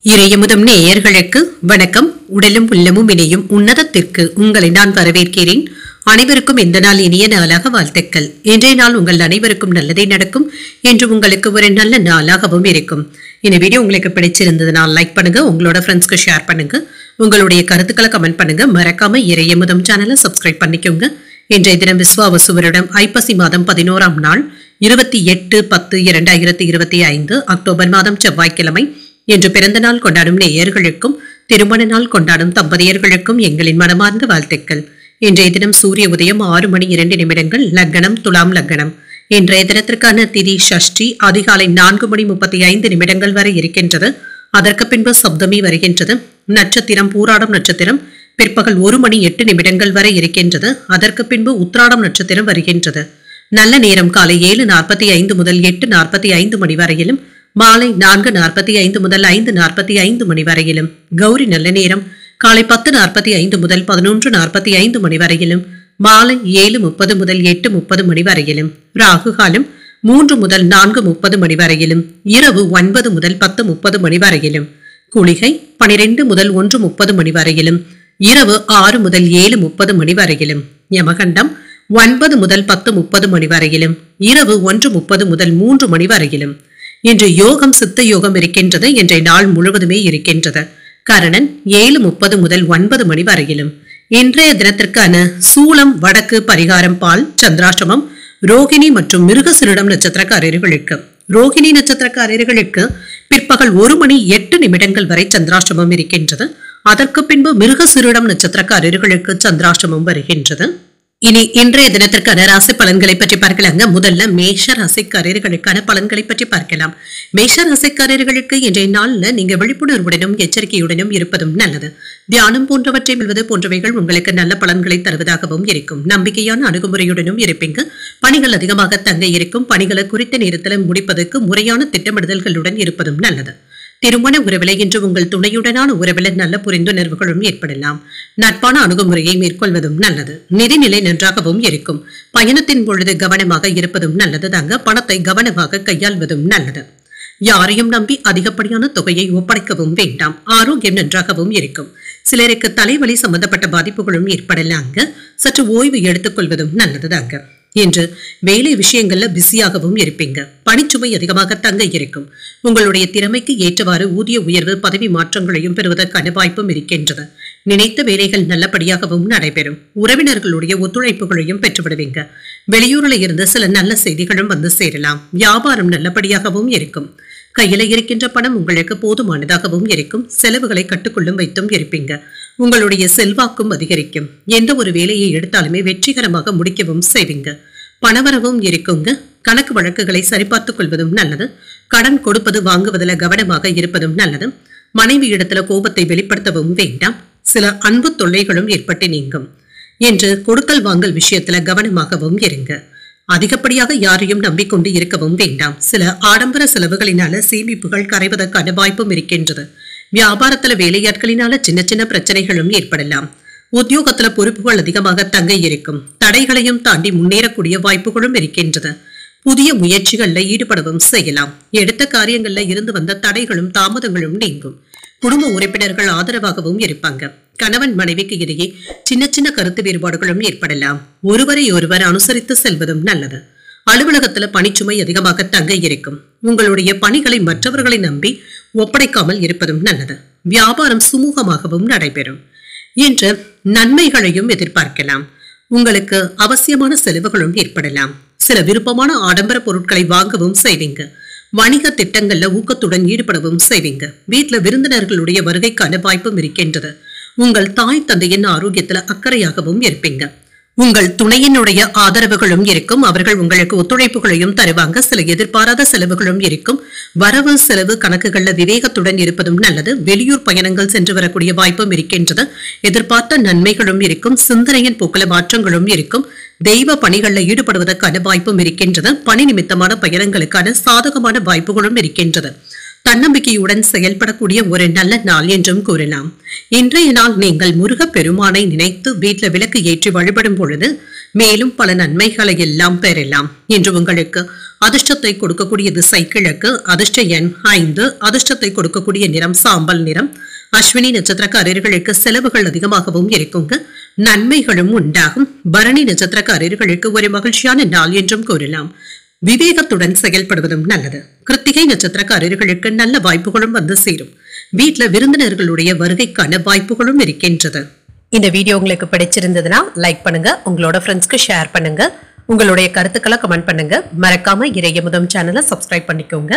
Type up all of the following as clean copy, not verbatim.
இறையமுதம் நேயர்களுக்கு வணக்கம். உடலும் உள்ளமும் இணையும் உன்னதத்திற்கு உங்களை நான் வரவேற்கிறேன். அனைவருக்கும் இந்த நாள் இனிய நாளாக வாழ்த்துக்கள். இன்றைய நாள் உங்கள் அனைவருக்கும் நல்லதே நடக்கும் என்று உங்களுக்கு ஒரு நல்ல நாளாகவும் இருக்கும். இந்த வீடியோ உங்களுக்கு பிடிச்சிருந்ததுனால் லைக் பண்ணுங்க, உங்களோட ஃப்ரெண்ட்ஸ்க்கு ஷேர் பண்ணுங்க, உங்களுடைய கருத்துக்களை கமெண்ட் பண்ணுங்க. மறக்காம இறையமுதம் சேனலை சப்ஸ்கிரைப் பண்ணிக்கோங்க. இன்றைய தினம் விஸ்வாவசு வருடம் ஐப்பசி மாதம் 11ஆம் நாள் 28/10/2025 அக்டோபர் மாதம் செவ்வாய்க்கிழமை. என்று பிறந்த நாள் கொண்டாடும் நேயர்களுக்கும் திருமண நாள் கொண்டாடும் தம்பதியர்களுக்கும் எங்களின் மனமார்ந்த வாழ்த்துக்கள். இன்றைய தினம் சூரிய உதயம் 6:02 லக்னம் துலாம் லக்னம். இன்றைய தினத்திற்கான திதி ஷஷ்டி அதிகாலை 4:35 வரை இருக்கின்றது. அதற்கு பின்பு சப்தமி வருகின்றது. நட்சத்திரம் பூராடம் நட்சத்திரம் பிற்பகல் 1:08 வரை இருக்கின்றது. அதற்கு பின்பு உத்திராடம் நட்சத்திரம் வருகின்றது. நல்ல நேரம் காலை 7:45 முதல் 8:45 வரையிலும், மாலை 4:45 முதல் 5:45 வரையிலும். கௌரி நல்ல நேரம் காலை 10:45 முதல் 11:45 வரையிலும், மாலை 7:30 முதல் 8:30 வரையிலும். ராகு காலம் 3 முதல் 4:30 வரையிலும், இரவு 9 முதல் 10:30 வரையிலும். குளிகை 12 முதல் 1:30 வரையிலும், இரவு 6 முதல் 7:30 வரையிலும். யமகண்டம் 9 முதல் 10:30 வரையிலும், இரவு 1:30 முதல் 3 வரையிலும். இன்று யோகம் சித்த யோகம் இருக்கின்றது. இன்றைய நாள் முழுவதுமே இருக்கின்றது. கரணன் 7:30 முதல் 9 வரையிலும். இன்றைய தினத்திற்கான சூலம் வடக்கு, பரிகாரம் பால், சந்திராஷ்டமம் ரோகிணி மற்றும் மிருகசீரிடம் நட்சத்திரக்காரர்களுக்கு. ரோகிணி நட்சத்திரக்காரர்களுக்கு பிற்பகல் 1:08 வரை சந்திராஷ்டமம் இருக்கின்றது. அதற்கு பின்பு மிருகசீரிடம் நட்சத்திரக்காரர்களுக்கு சந்திராஷ்டமம் வருகின்றது. இனி இன்றைய தினத்திற்கான ராசி பலன்களை பற்றி பார்க்கலாங்க. முதல்ல மேஷ ராசிக்காரர்களுக்கான பலன்களை பற்றி பார்க்கலாம். மேஷ ராசிக்காரர்களுக்கு இன்றைய நாள்ல நீங்க விழிப்புணர்வுடனும் எச்சரிக்கையுடனும் இருப்பதும் நல்லது. தியானம் போன்றவற்றை வெல்வது போன்றவைகள் உங்களுக்கு நல்ல பலன்களை தருவதாகவும் இருக்கும். நம்பிக்கையான அணுகுமுறையுடனும் இருப்பீங்க. பணிகள் அதிகமாக தங்க இருக்கும். பணிகளை குறித்த நேரத்தில் முடிப்பதற்கு முறையான திட்டமிடுதல்களுடன் இருப்பதும் நல்லது. திருமண உறவில இன்று உங்கள் துணையுடனான உறவில நல்ல புரிந்துணர்வுகளும் ஏற்படலாம். நட்பான அணுகுமுறையை மேற்கொள்வதும் நல்லது. நிதிநிலை நன்றாகவும் இருக்கும். பயணத்தின் பொழுது கவனமாக இருப்பதும் நல்லது தாங்க. பணத்தை கவனமாக கையாள்வதும் நல்லது. யாரையும் நம்பி அதிகப்படியான தொகையை ஒப்படைக்கவும் வேண்டாம். ஆரோக்கியம் நன்றாகவும் இருக்கும். சிலருக்கு தலைவலி சம்பந்தப்பட்ட பாதிப்புகளும் ஏற்படலாங்க. சற்று ஓய்வு எடுத்துக்கொள்வதும் நல்லதுதாங்க. என்று வேலை விஷயங்கள்ல பிஸியாகவும் இருப்பீங்க. பணிச்சுமை அதிகமாக தங்க இருக்கும். உங்களுடைய திறமைக்கு ஏற்றவாறு ஊதிய உயர்வு, பதவி மாற்றங்களையும் பெறுவதற்கான வாய்ப்பும் இருக்கின்றது. நினைத்த வேலைகள் நல்லபடியாகவும் நடைபெறும். உறவினர்களுடைய ஒத்துழைப்புகளையும் பெற்றுவிடுவீங்க. வெளியூர்ல இருந்து சில நல்ல செய்திகளும் வந்து சேரலாம். வியாபாரம் நல்லபடியாகவும் இருக்கும். கையில இருக்கின்ற பணம் உங்களுக்கு போதுமானதாகவும் இருக்கும். செலவுகளை கட்டுக்குள்ளும் வைத்தும் இருப்பீங்க. உங்களுடைய செல்வாக்கும் அதிகரிக்கும். எந்த ஒரு வேலையை எடுத்தாலுமே வெற்றிகரமாக முடிக்கவும் செய்வீங்க. பணவரவும் இருக்குங்க. கணக்கு வழக்குகளை சரிபார்த்துக் கொள்வதும் நல்லது. கடன் கொடுப்பது வாங்குவதில் கவனமாக இருப்பதும் நல்லது. மனைவி இடத்துல கோபத்தை வெளிப்படுத்தவும் வேண்டாம். சில அன்பு தொல்லைகளும் ஏற்பட்டு நீங்கும். என்று கொடுக்கல் வாங்கல் விஷயத்துல கவனமாகவும் இருங்க. அதிகப்படியாக யாரையும் நம்பிக்கொண்டு இருக்கவும் வேண்டாம். சில ஆடம்பர செலவுகளினால சேமிப்புகள் கரைவதற்கான வாய்ப்பும் இருக்கின்றது. வியாபாரத்துல வேலையாட்களினால சின்ன சின்ன பிரச்சனைகளும் ஏற்படலாம். உத்தியோகத்துல பொறுப்புகள் அதிகமாக தங்க இருக்கும். தடைகளையும் தாண்டி முன்னேறக்கூடிய வாய்ப்புகளும் இருக்கின்றது. புதிய முயற்சிகள்ல ஈடுபடவும் செய்யலாம். எடுத்த காரியங்கள்ல இருந்து வந்த தடைகளும் தாமதங்களும் நீங்கும். குடும்ப உறுப்பினர்கள் ஆதரவாகவும் இருப்பாங்க. கணவன் மனைவிக்கு இடையே சின்ன சின்ன கருத்து வேறுபாடுகளும் ஏற்படலாம். ஒருவரை ஒருவர் அனுசரித்து செல்வதும் நல்லது. அலுவலகத்துல பணிச்சுமை அதிகமாக தங்க இருக்கும். உங்களுடைய பணிகளை மற்றவர்களை நம்பி ஒப்படைக்காமல் இருப்பதும் நல்லது. வியாபாரம் சுமூகமாகவும் நடைபெறும். என்ற நன்மைகளையும் எதிர்பார்க்கலாம். உங்களுக்கு அவசியமான செலவுகளும் ஏற்படலாம். சில விருப்பமான ஆடம்பர பொருட்களை வாங்கவும் செய்வீங்க. வணிக திட்டங்கள்ல ஊக்கத்துடன் ஈடுபடவும் செய்வீங்க. வீட்டுல விருந்தினர்களுடைய வருகைக்கான வாய்ப்பும் இருக்கின்றது. உங்கள் தாய் தந்தையின் ஆரோக்கியத்துல அக்கறையாகவும் இருப்பீங்க. உங்கள் துணையினுடைய ஆதரவுகளும் இருக்கும். அவர்கள் உங்களுக்கு ஒத்துழைப்புகளையும் தருவாங்க. சில எதிர்பாராத செலவுகளும் இருக்கும். வரவு செலவு கணக்குகள்ல விவேகத்துடன் இருப்பதும் நல்லது. வெளியூர் பயணங்கள் சென்று வரக்கூடிய வாய்ப்பும் இருக்கின்றது. எதிர்பார்த்த நன்மைகளும் இருக்கும். சிந்தனையின் போக்குல மாற்றங்களும் இருக்கும். தெய்வ பணிகள்ல ஈடுபடுவதற்கான வாய்ப்பும் இருக்கின்றது. பணி நிமித்தமான பயணங்களுக்கான சாதகமான வாய்ப்புகளும் இருக்கின்றது. தன்னம்பிக்கையுடன் செயல்படக்கூடிய ஒரு நல்ல நாள் என்றும் கூறலாம். இன்றைய நாள் நீங்கள் முருகப் பெருமானை நினைத்து வீட்டில் விளக்கு ஏற்றி வழிபடும் பொழுது மேலும் பல நன்மைகளை எல்லாம் பெறலாம். இன்று உங்களுக்கு அதிர்ஷ்டத்தை கொடுக்கக்கூடியது சைக்கிளுக்கு. அதிர்ஷ்ட எண் 5. அதிர்ஷ்டத்தை கொடுக்கக்கூடிய நிறம் சாம்பல் நிறம். அஸ்வினி நட்சத்திரக்காரர்களுக்கு செலவுகள் அதிகமாகவும் இருக்குங்க, நன்மைகளும் உண்டாகும். பரணி நட்சத்திரக்காரர்களுக்கு ஒரு மகிழ்ச்சியான நாள் என்றும் கூறலாம். விவேகத்துடன் செயல்படுவதும் நல்லது. கிருத்திகை நட்சத்திரக்காரர்களுக்கு நல்ல வாய்ப்புகளும் வந்து சேரும். வீட்டுல விருந்தினர்களுடைய வருகைக்கான வாய்ப்புகளும் இருக்கின்றது. இந்த வீடியோ உங்களுக்கு பிடிச்சிருந்ததுன்னா லைக் பண்ணுங்க, உங்களோட ஃப்ரெண்ட்ஸ்க்கு ஷேர் பண்ணுங்க, உங்களுடைய கருத்துக்களை கமெண்ட் பண்ணுங்க. மறக்காம இறையமுதம் சேனலை சப்ஸ்கிரைப் பண்ணிக்கோங்க.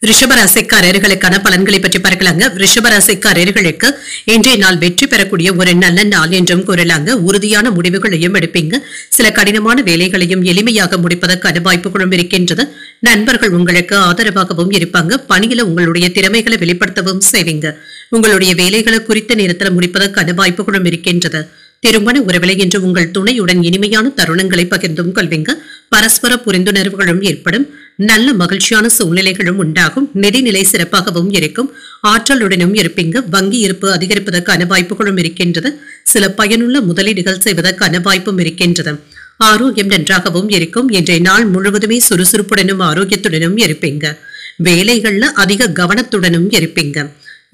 ரிஷபராசிக்காரர்களுக்கான பலன்களை பற்றி பார்க்கலாங்க. ரிஷபராசிக்காரர்களுக்கு இன்றைய நாள் வெற்றி பெறக்கூடிய ஒரு நல்ல நாள் என்றும் கூறலாங்க. உறுதியான முடிவுகளையும் எடுப்பீங்க. சில கடினமான வேலைகளையும் எளிமையாக முடிப்பதற்கான வாய்ப்புகளும் இருக்கின்றது. நண்பர்கள் உங்களுக்கு ஆதரவாகவும் இருப்பாங்க. பணியில உங்களுடைய திறமைகளை வெளிப்படுத்தவும் செய்வீங்க. உங்களுடைய வேலைகளை குறித்த நேரத்தில் முடிப்பதற்கான வாய்ப்புகளும் இருக்கின்றது. திருமண உறவிலை என்று உங்கள் துணையுடன் இனிமையான தருணங்களை பகிர்ந்தும் கொள்வீங்க. பரஸ்பர புரிந்துணர்வுகளும் ஏற்படும். நல்ல மகிழ்ச்சியான சூழ்நிலைகளும் உண்டாகும். நிதிநிலை சிறப்பாகவும் இருக்கும். ஆற்றலுடனும் இருப்பீங்க. வங்கி இருப்பு அதிகரிப்பதற்கான வாய்ப்புகளும் இருக்கின்றது. சில பயனுள்ள முதலீடுகள் செய்வதற்கான வாய்ப்பும் இருக்கின்றது. ஆரோக்கியம் நன்றாகவும் இருக்கும். இன்றைய நாள் முழுவதுமே சுறுசுறுப்புடனும் ஆரோக்கியத்துடனும் இருப்பீங்க. வேலைகள்ல அதிக கவனத்துடனும் இருப்பீங்க.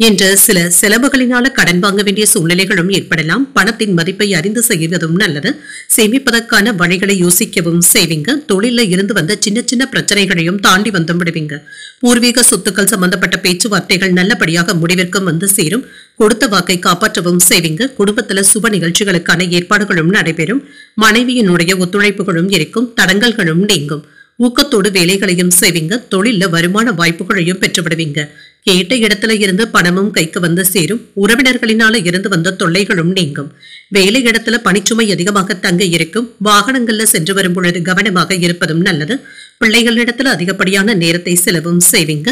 என்று சில செலவுகளினால கடன் வாங்க வேண்டிய சூழ்நிலைகளும் ஏற்படலாம். பணத்தின் மதிப்பை அறிந்து செய்வதும் நல்லது. சேமிப்பதற்கான வழிகளை யோசிக்கவும் செய்வீங்க. தொழில இருந்து வந்த சின்ன சின்ன பிரச்சனைகளையும் தாண்டி வந்து விடுவீங்க. பூர்வீக சொத்துக்கள் சம்பந்தப்பட்ட பேச்சுவார்த்தைகள் நல்லபடியாக முடிவிற்கும் வந்து சேரும். கொடுத்த வாக்கை காப்பாற்றவும் செய்வீங்க. குடும்பத்துல சுப நிகழ்ச்சிகளுக்கான ஏற்பாடுகளும் நடைபெறும். மனைவியினுடைய ஒத்துழைப்புகளும் இருக்கும். தடங்கல்களும் நீங்கும். ஊக்கத்தோடு வேலைகளையும் செய்வீங்க. தொழில வருமான வாய்ப்புகளையும் பெற்றுவிடுவீங்க. கேட்ட இடத்துல இருந்து பணமும் கைக்கு வந்து சேரும். உறவினர்களினால இருந்து வந்த தொல்லைகளும் நீங்கும். வேலை இடத்துல பணிச்சுமை அதிகமாக தங்க இருக்கும். வாகனங்கள்ல சென்று வரும் பொழுது கவனமாக இருப்பதும் நல்லது. பிள்ளைகளிடத்துல அதிகப்படியான நேரத்தை செலவும் செய்வீங்க.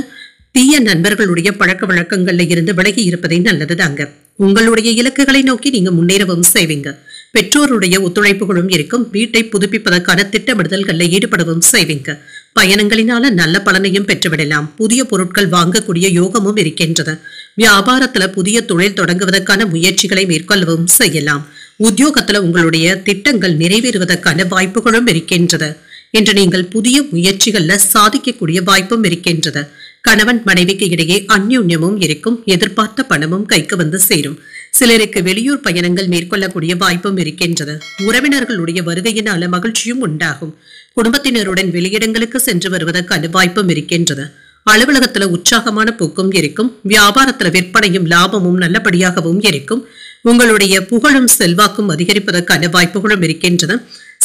தீய நண்பர்களுடைய பழக்க வழக்கங்கள்ல இருந்து விலகி இருப்பதே நல்லது தாங்க. உங்களுடைய இலக்குகளை நோக்கி நீங்க முன்னேறவும் செய்வீங்க. பெற்றோருடைய ஒத்துழைப்புகளும் இருக்கும். வீட்டை புதுப்பிப்பதற்கான திட்டமிடுதல்களில் ஈடுபடவும் செய்வீங்க. பயணங்களினால நல்ல பலனையும் பெற்றுவிடலாம். புதிய பொருட்கள் வாங்கக்கூடிய யோகமும் இருக்கின்றது. வியாபாரத்துல புதிய தொழில் தொடங்குவதற்கான முயற்சிகளை மேற்கொள்ளவும் செய்யலாம். உத்தியோகத்துல உங்களுடைய திட்டங்கள் நிறைவேறுவதற்கான வாய்ப்புகளும் இருக்கின்றது. என்று நீங்கள் புதிய முயற்சிகள்ல சாதிக்கக்கூடிய வாய்ப்பும் இருக்கின்றது. கணவன் மனைவிக்கு இடையே அந்யோன்யமும் இருக்கும். எதிர்பார்த்த பணமும் கைக்கு வந்து சேரும். சிலருக்கு வெளியூர் பயணங்கள் மேற்கொள்ளக்கூடிய வாய்ப்பும் இருக்கின்றது. உறவினர்களுடைய வருகையினால மகிழ்ச்சியும் உண்டாகும். குடும்பத்தினருடன் வெளியிடங்களுக்கு சென்று வருவதற்கான வாய்ப்பும் இருக்கின்றது. அலுவலகத்துல உற்சாகமான போக்கும் இருக்கும். வியாபாரத்துல விற்பனையும் லாபமும் நல்லபடியாகவும் இருக்கும். உங்களுடைய புகழும் செல்வாக்கும் அதிகரிப்பதற்கான வாய்ப்புகளும் இருக்கின்றது.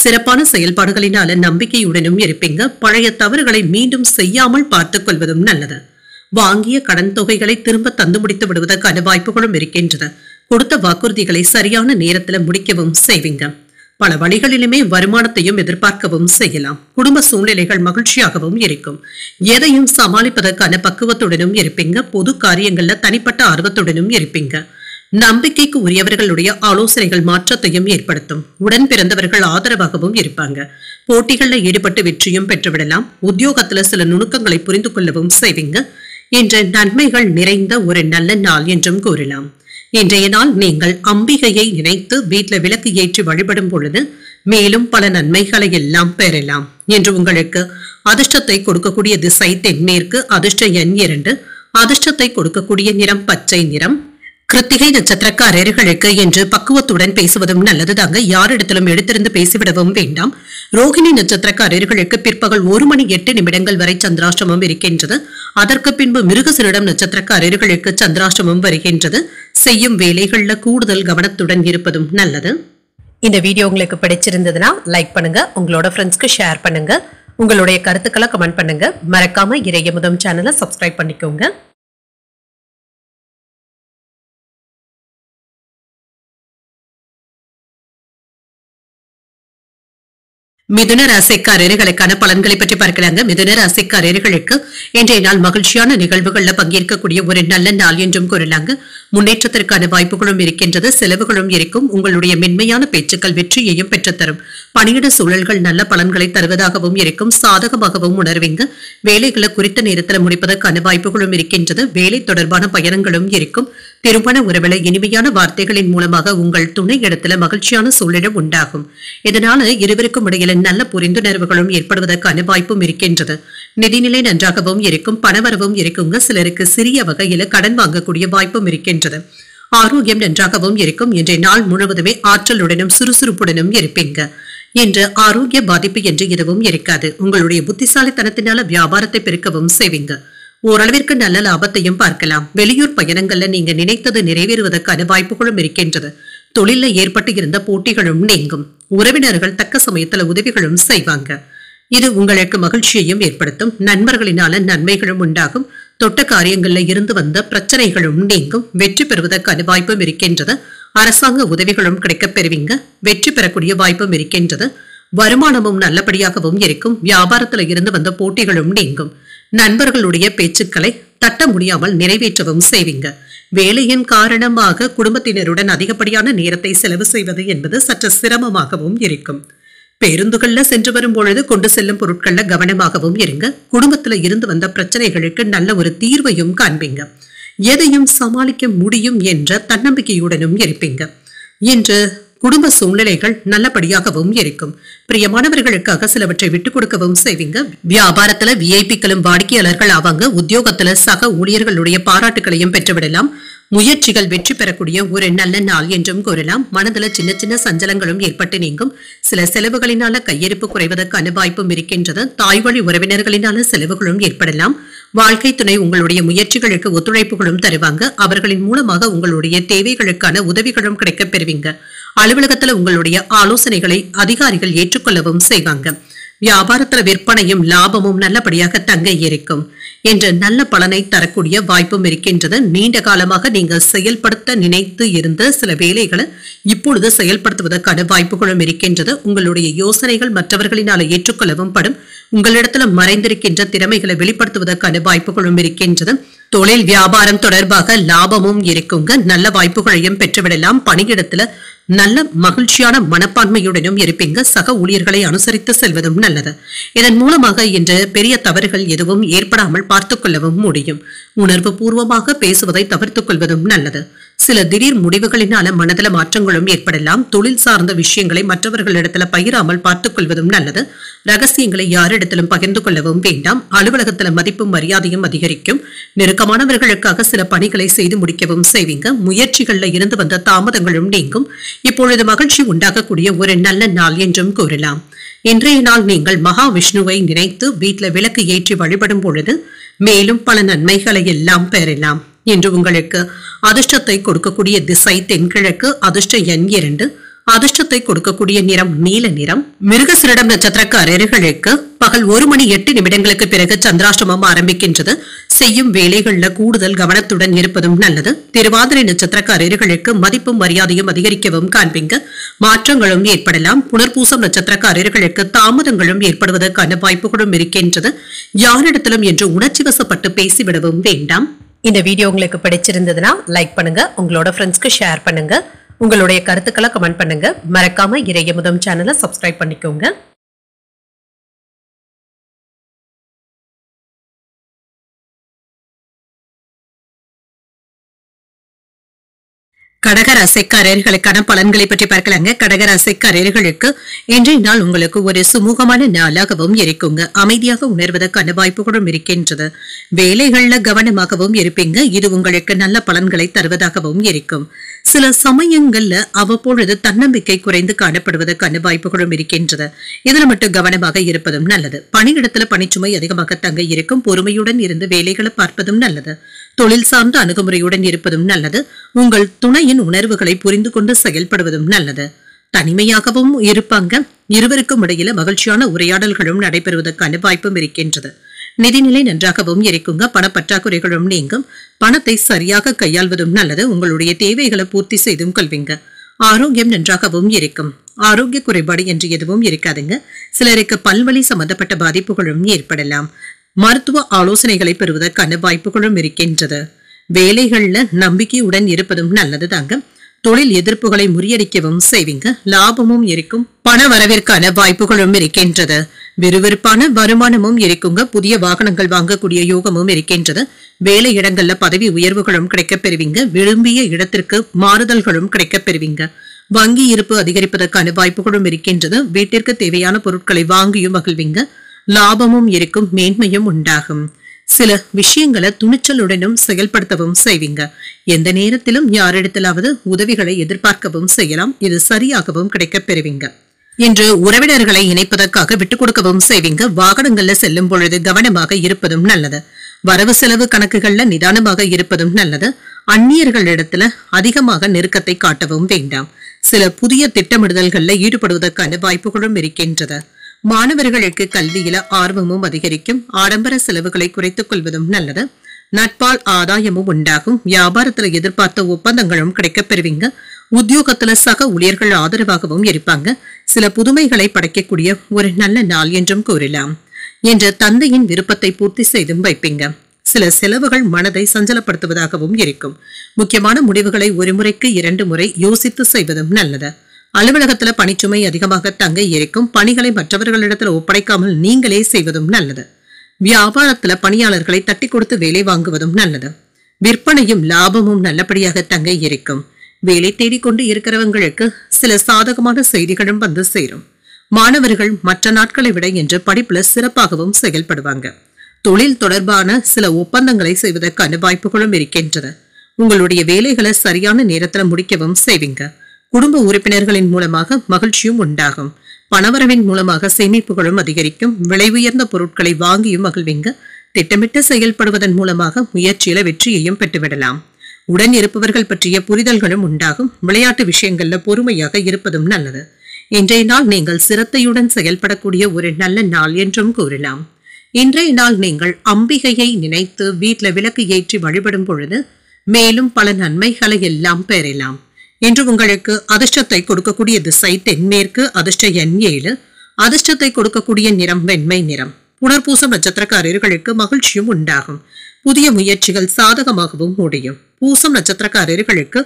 சிறப்பான செயல்பாடுகளினால நம்பிக்கையுடனும் இருப்பீங்க. பழைய தவறுகளை மீண்டும் செய்யாமல் பார்த்துக் கொள்வதும் நல்லது. வாங்கிய கடன் தொகைகளை திரும்ப தந்து முடித்து விடுவதற்கான வாய்ப்புகளும் இருக்கின்றது. கொடுத்த வாக்குறுதிகளை சரியான நேரத்துல முடிக்கவும் செய்வீங்க. பல வழிகளிலுமே வருமானத்தையும் எதிர்பார்க்கவும் செய்யலாம். குடும்ப சூழ்நிலைகள் மகிழ்ச்சியாகவும் இருக்கும். எதையும் சமாளிப்பதற்கான பக்குவத்துடனும் இருப்பீங்க. பொது காரியங்கள்ல தனிப்பட்ட ஆர்வத்துடனும் இருப்பீங்க. நம்பிக்கைக்கு உரியவர்களுடைய ஆலோசனைகள் மாற்றத்தையும் ஏற்படுத்தும். உடன் பிறந்தவர்கள் ஆதரவாகவும் இருப்பாங்க. போட்டிகள்ல ஈடுபட்டு வெற்றியும் பெற்றுவிடலாம். உத்தியோகத்துல சில நுணுக்கங்களை புரிந்து கொள்ளவும் செய்வீங்க. இன்று நன்மைகள் நிறைந்த ஒரு நல்ல நாள் என்றும் கூறலாம். இன்றைய நாள் நீங்கள் அம்பிகையை நினைத்து வீட்டுல விளக்கு ஏற்றி வழிபடும் பொழுது மேலும் பல நன்மைகளை எல்லாம் பெறலாம். என்று உங்களுக்கு அதிர்ஷ்டத்தை கொடுக்கக்கூடிய திசை தென்மேற்கு. அதிர்ஷ்ட எண் 2. அதிர்ஷ்டத்தை கொடுக்கக்கூடிய நிறம் பச்சை நிறம். கிருத்திகை நட்சத்திரக்காரர்களுக்கு என்று பக்குவத்துடன் பேசுவதும் நல்லது தாங்க. யாரிடத்திலும் எடுத்திருந்து பேசிவிடவும் வேண்டாம். ரோகிணி நட்சத்திரக்காரர்களுக்கு பிற்பகல் 1:08 வரை சந்திராஷ்டமம் இருக்கின்றது. அதற்கு பின்பு மிருகசீரிடம் நட்சத்திரக்காரர்களுக்கு சந்திராஷ்டமம் வருகின்றது. செய்யும் வேலைகள்ல கூடுதல் கவனத்துடன் இருப்பதும் நல்லது. இந்த வீடியோ உங்களுக்கு பிடிச்சிருந்ததுன்னா லைக் பண்ணுங்க, உங்களோட ஃப்ரெண்ட்ஸ்க்கு ஷேர் பண்ணுங்க, உங்களுடைய கருத்துக்களை கமெண்ட் பண்ணுங்க. மறக்காம இறையமுதம் சேனலை சப்ஸ்கிரைப் பண்ணிக்கோங்க. மிதுன ராசிக்காரர்களுக்கான பலன்களை பற்றி பார்க்கலாங்க. மிதுன ராசிக்காரர்களுக்கு இன்றைய நாள் மகிழ்ச்சியான நிகழ்வுகள்ல பங்கேற்கக்கூடிய ஒரு நல்ல நாள் என்றும் கூறலாங்க. முன்னேற்றத்திற்கான வாய்ப்புகளும் இருக்கின்றது, செலவுகளும் இருக்கும். உங்களுடைய மென்மையான பேச்சுக்கள் வெற்றியையும் பெற்றுத்தரும். பணியிட சூழல்கள் நல்ல பலன்களை தருவதாகவும் இருக்கும், சாதகமாகவும் உணர்வீங்க. வேலைகளை குறித்த நேரத்தில் முடிப்பதற்கான வாய்ப்புகளும் இருக்கின்றது. வேலை தொடர்பான பயணங்களும் இருக்கும். திருமண உறவுல இனிமையான வார்த்தைகளின் மூலமாக உங்கள் துணை இடத்துல மகிழ்ச்சியான சூழலும் உண்டாகும். இதனால இருவருக்கும் இடையில நல்ல புரிந்துணர்வுகளும் ஏற்படுவதற்கான வாய்ப்பும் இருக்கின்றது. நிதிநிலை நன்றாகவும் இருக்கும், பணவரவும் இருக்குங்க. சிலருக்கு சிறிய வகையில கடன் வாங்கக்கூடிய வாய்ப்பும் இருக்கின்றது. ஆரோக்கியம் நன்றாகவும் இருக்கும். இன்றைய நாள் முழுவதுமே ஆற்றலுடனும் சுறுசுறுப்புடனும் இருப்பீங்க. இன்று ஆரோக்கிய பாதிப்பு என்று எதுவும் இருக்காது. உங்களுடைய புத்திசாலித்தனத்தினால வியாபாரத்தை பெருக்கவும் செய்வீங்க. ஓரளவிற்கு நல்ல லாபத்தையும் பார்க்கலாம். வெளியூர் பயணங்கள்ல நீங்க நினைத்தது நிறைவேறுவதற்கான வாய்ப்புகளும் இருக்கின்றது. தொழில ஏற்பட்டு இருந்த போட்டிகளும் நீங்கும். உறவினர்கள் தக்க சமயத்துல உதவிகளும் செய்வாங்க. இது உங்களுக்கு மகிழ்ச்சியையும் ஏற்படுத்தும். நண்பர்களினால நன்மைகளும் உண்டாகும். தொட்ட காரியங்கள்ல இருந்து வந்த பிரச்சனைகளும் நீங்கும். வெற்றி பெறுவதற்கான வாய்ப்பும் இருக்கின்றது. அரசாங்க உதவிகளும் கிடைக்கப் பெறுவீங்க. வெற்றி பெறக்கூடிய வாய்ப்பும் இருக்கின்றது. வருமானமும் நல்லபடியாகவும் இருக்கும். வியாபாரத்துல இருந்து வந்த போட்டிகளும் நீங்கும். நண்பர்களுடைய பேச்சுக்களை தட்ட முடியாமல் நிறைவேற்றவும் செய்வீங்க. வேலையின் காரணமாக குடும்பத்தினருடன் அதிகப்படியான நேரத்தை செலவு செய்வது என்பது சற்று சிரமமாகவும் இருக்கும். பேருந்துகள்ல சென்று வரும் பொழுது கொண்டு செல்லும் பொருட்கள்ல கவனமாகவும் இருங்க. குடும்பத்துல இருந்து வந்த பிரச்சனைகளுக்கு நல்ல ஒரு தீர்வையும் காண்பீங்க. எதையும் சமாளிக்க முடியும் என்ற தன்னம்பிக்கையுடனும் இருப்பீங்க. இன்று குடும்ப சூழ்நிலைகள் நல்லபடியாகவும் இருக்கும். பிரியமானவர்களுக்காக சிலவற்றை விட்டுக் கொடுக்கவும் செய்வீங்க. வியாபாரத்துல விஐபிக்களும் வாடிக்கையாளர்கள் ஆவாங்க. உத்தியோகத்துல சக ஊழியர்களுடைய பாராட்டுகளையும் பெற்றுவிடலாம். முயற்சிகள் வெற்றி பெறக்கூடிய ஒரு நல்ல நாள் என்றும் கூறலாம். மனதுல சின்ன சின்ன சஞ்சலங்களும் ஏற்பட்டு நீங்கும். சில செலவுகளினால கையிருப்பு குறைவதற்கான வாய்ப்பும் இருக்கின்றது. தாய் வழி உறவினர்களினால செலவுகளும் ஏற்படலாம். வாழ்க்கை துணை உங்களுடைய முயற்சிகளுக்கு ஒத்துழைப்புகளும் தருவாங்க. அவர்களின் மூலமாக உங்களுடைய தேவைகளுக்கான உதவிகளும் கிடைக்கப் பெறுவீங்க. அலுவலகத்துல உங்களுடைய ஆலோசனைகளை அதிகாரிகள் ஏற்றுக்கொள்ளவும் செய்வாங்க. வியாபாரத்துல விற்பனையும் லாபமும் நல்லபடியாக தங்க இருக்கும் என்ற நல்ல பலனை தரக்கூடிய வாய்ப்பும் இருக்கின்றது. நீண்ட காலமாக நீங்கள் செயல்படுத்த நினைத்து இருந்த சில வேலைகளை இப்பொழுது செயல்படுத்துவதற்கான வாய்ப்புகளும் இருக்கின்றது. உங்களுடைய யோசனைகள் மற்றவர்களினால ஏற்றுக்கொள்ளவும் படும். உங்களிடத்துல மறைந்திருக்கின்ற திறமைகளை வெளிப்படுத்துவதற்கான வாய்ப்புகளும் இருக்கின்றது. தொழில் வியாபாரம் தொடர்பாக லாபமும் இருக்குங்க. நல்ல வாய்ப்புகளையும் பெற்றுவிடலாம். பணியிடத்துல நல்ல மகிழ்ச்சியான மனப்பான்மையுடனும் இருப்பீங்க. சக ஊழியர்களை அனுசரித்து செல்வதும் நல்லது. இதன் மூலமாக இன்று பெரிய தவறுகள் எதுவும் ஏற்படாமல் பார்த்துக் கொள்ளவும் முடியும். உணர்வு பூர்வமாக பேசுவதை தவிர்த்துக் கொள்வதும் நல்லது. சில திடீர் முடிவுகளினால மனதில மாற்றங்களும் ஏற்படலாம். தொழில் சார்ந்த விஷயங்களை மற்றவர்களிடத்துல பகிராமல் பார்த்துக் கொள்வதும் நல்லது. ரகசியங்களை யாரிடத்திலும் பகிர்ந்து கொள்ளவும் வேண்டாம். அலுவலகத்துல மதிப்பும் மரியாதையும் அதிகரிக்கும். நெருக்கமானவர்களுக்காக சில பணிகளை செய்து முடிக்கவும் செய்வீங்க. முயற்சிகள்ல இருந்து வந்த தாமதங்களும் நீங்கும். இப்பொழுது மகிழ்ச்சி உண்டாகக்கூடிய ஒரு நல்ல நாள் என்றும் கூறலாம். இன்றைய நாள் நீங்கள் மகாவிஷ்ணுவை நினைத்து வீட்டுல விளக்கு ஏற்றி வழிபடும் பொழுது மேலும் பல நன்மைகளை எல்லாம் பெறலாம். இன்று உங்களுக்கு அதிர்ஷ்டத்தை கொடுக்கக்கூடிய திசை தென்கிழக்கு, அதிர்ஷ்ட எண் 2, அதிர்ஷ்டத்தை கொடுக்கக்கூடிய நிறம் நீல நிறம். மிருகசீரிடம் நட்சத்திரக்காரர்களுக்கு பகல் 1:08 பிறகு சந்திராஷ்டமம் ஆரம்பிக்கின்றது. செய்யும் வேலைகள்ல கூடுதல் கவனத்துடன் இருப்பதும் நல்லது. திருவாதிரை நட்சத்திரக்காரர்களுக்கு மதிப்பும் மரியாதையும் அதிகரிக்கவும் காண்பீங்க. மாற்றங்களும் ஏற்படலாம். புனர்பூசம் நட்சத்திரக்காரர்களுக்கு தாமதங்களும் ஏற்படுவதற்கான வாய்ப்புகளும் இருக்கின்றது. யாரிடத்திலும் என்று உணர்ச்சி வசப்பட்டு பேசிவிடவும் வேண்டாம். இந்த வீடியோ உங்களுக்கு பிடிச்சிருந்ததுன்னா லைக் பண்ணுங்க, உங்களோட ஃப்ரெண்ட்ஸ்க்கு ஷேர் பண்ணுங்க, உங்களுடைய கருத்துக்களை கமெண்ட் பண்ணுங்க. மறக்காம இறையமுதம் சேனலை சப்ஸ்கிரைப் பண்ணிக்கோங்க. கடகராசிக்காரர்களுக்கான பலன்களை பற்றி பார்க்கலாங்க. கடகராசிக்காரர்களுக்கு இன்றைய நாள் உங்களுக்கு ஒரு சுமூகமான நாளாகவும் இருக்குங்க. அமைதியாக உணர்வதற்கான வாய்ப்புகளும் இருக்கின்றது. வேலைகள்ல கவனமாகவும் இருப்பீங்க. இது உங்களுக்கு நல்ல பலன்களை தருவதாகவும் இருக்கும். சில சமயங்கள்ல அவ்வப்பொழுது தன்னம்பிக்கை குறைந்து காணப்படுவதற்கான வாய்ப்புகளும் இருக்கின்றது. இதுல மட்டும் கவனமாக இருப்பதும் நல்லது. பணியிடத்துல பணிச்சுமை அதிகமாக தங்க இருக்கும். பொறுமையுடன் இருந்து வேலைகளை பார்ப்பதும் நல்லது. தொழில் சார்ந்த அணுகுமுறையுடன் இருப்பதும் நல்லது. உங்கள் துணையின் உணர்வுகளை புரிந்து கொண்டு செயல்படுவதும் நல்லது. தனிமையாகவும் இருப்பாங்க. இருவருக்கும் இடையில மகிழ்ச்சியான உரையாடல்களும் நடைபெறுவதற்கான வாய்ப்பும் இருக்கின்றது. நிதிநிலை நன்றாகவும் இருக்குங்க. பணப்பற்றாக்குறைகளும் நீங்கும். பணத்தை சரியாக கையாள்வதும் நல்லது. உங்களுடைய தேவைகளை பூர்த்தி செய்தும் கொள்வீங்க. ஆரோக்கியம் நன்றாகவும் இருக்கும். ஆரோக்கிய குறைபாடு என்று எதுவும் இருக்காதுங்க. சிலருக்கு பல்வலி சம்பந்தப்பட்ட பாதிப்புகளும் ஏற்படலாம். மருத்துவ ஆலோசனைகளை பெறுவதற்கான வாய்ப்புகளும் இருக்கின்றது. வேலைகள்ல நம்பிக்கையுடன் இருப்பதும் நல்லது தாங்க. தொழில் எதிர்ப்புகளை முறியடிக்கவும் செய்வீங்க. லாபமும் இருக்கும். பண வரவிற்கான வாய்ப்புகளும் இருக்கின்றது. விறுவிறுப்பான வருமானமும் இருக்குங்க. புதிய வாகனங்கள் வாங்கக்கூடிய யோகமும் இருக்கின்றது. வேலை இடங்கள்ல பதவி உயர்வுகளும் கிடைக்கப் பெறுவீங்க. விரும்பிய இடத்திற்கு மாறுதல்களும் கிடைக்கப் பெறுவீங்க. வங்கி இருப்பு அதிகரிப்பதற்கான வாய்ப்புகளும் இருக்கின்றது. வீட்டிற்கு தேவையான பொருட்களை வாங்கியும் மகிழ்வீங்க. லாபமும் இருக்கும். மேன்மையும் உண்டாகும். சில விஷயங்களை துணிச்சலுடனும் செயல்படுத்தவும் செய்வீங்க. எந்த நேரத்திலும் யாரிடத்திலாவது உதவிகளை எதிர்பார்க்கவும் செய்யலாம். இது சரியாகவும் கிடைக்கப் பெறுவீங்க. இன்று உறவினர்களை இணைப்பதற்காக விட்டுக் கொடுக்கவும் செய்வீங்க. வாகனங்கள்ல செல்லும் பொழுது கவனமாக இருப்பதும் நல்லது. வரவு செலவு கணக்குகள்ல நிதானமாக இருப்பதும் நல்லது. அந்நியர்களிடத்துல அதிகமாக நெருக்கத்தை காட்டவும் வேண்டாம். சில புதிய திட்டமிடுதல்கள்ல ஈடுபடுவதற்கான வாய்ப்புகளும் இருக்கின்றது. மாணவர்களுக்கு கல்வியில ஆர்வமும் அதிகரிக்கும். ஆடம்பர செலவுகளை குறைத்துக் கொள்வதும் நல்லது. நட்பால் ஆதாயமும் உண்டாகும். வியாபாரத்துல எதிர்பார்த்த ஒப்பந்தங்களும் கிடைக்கப் பெறுவீங்க. உத்தியோகத்துல சக ஊழியர்கள் ஆதரவாகவும் இருப்பாங்க. சில புதுமைகளை படைக்கக்கூடிய ஒரு நல்ல நாள் என்றும் கூறலாம். என்ற தந்தையின் விருப்பத்தை பூர்த்தி செய்தும் வைப்பீங்க. சில செலவுகள் மனதை சஞ்சலப்படுத்துவதாகவும் இருக்கும். முக்கியமான முடிவுகளை ஒரு முறைக்கு 2 முறை யோசித்து செய்வதும் நல்லது. அலுவலகத்துல பணிச்சுமை அதிகமாக தங்க இருக்கும். பணிகளை மற்றவர்களிடத்துல ஒப்படைக்காமல் நீங்களே செய்வதும் நல்லது. வியாபாரத்துல பணியாளர்களை தட்டி கொடுத்து வேலை வாங்குவதும் நல்லது. விற்பனையும் லாபமும் நல்லபடியாக தங்க இருக்கும். வேலை தேடிக்கொண்டு இருக்கிறவங்களுக்கு சில சாதகமான செய்திகளும் வந்து சேரும். மாணவர்கள் மற்ற நாட்களை விட என்று படிப்புல சிறப்பாகவும் செயல்படுவாங்க. தொழில் தொடர்பான சில ஒப்பந்தங்களை செய்வதற்கான வாய்ப்புகளும் இருக்கின்றன. உங்களுடைய வேலைகளை சரியான நேரத்துல முடிக்கவும் செய்வீங்க. குடும்ப உறுப்பினர்களின் மூலமாக மகிழ்ச்சியும் உண்டாகும். பணவரவின் மூலமாக சேமிப்புகளும் அதிகரிக்கும். விலை உயர்ந்த பொருட்களை வாங்கியும் மகிழ்வீங்க. திட்டமிட்டு செயல்படுவதன் மூலமாக முயற்சியில வெற்றியையும் பெற்றுவிடலாம். உடன் இருப்பவர்கள் பற்றிய புரிதல்களும் உண்டாகும். விளையாட்டு விஷயங்கள்ல பொறுமையாக இருப்பதும் நல்லது. இன்றைய நாள் நீங்கள் சிரத்தையுடன் செயல்படக்கூடிய ஒரு நல்ல நாள் என்றும் கூறலாம். இன்றைய நாள் நீங்கள் அம்பிகையை நினைத்து வீட்டுல விளக்கு ஏற்றி வழிபடும் பொழுது மேலும் பல நன்மைகளை எல்லாம் பெறலாம். இன்று உங்களுக்கு அதிர்ஷ்டத்தை கொடுக்கக்கூடிய திசை தென்மேற்கு. அதிர்ஷ்ட எண் 7. அதிர்ஷ்டத்தை கொடுக்கக்கூடிய நிறம் வெண்மை நிறம். புனர்பூசம் நட்சத்திரக்காரர்களுக்கு மகிழ்ச்சியும் உண்டாகும். புதிய முயற்சிகள் சாதகமாகவும் முடியும். பூசம் நட்சத்திரக்காரர்களுக்கு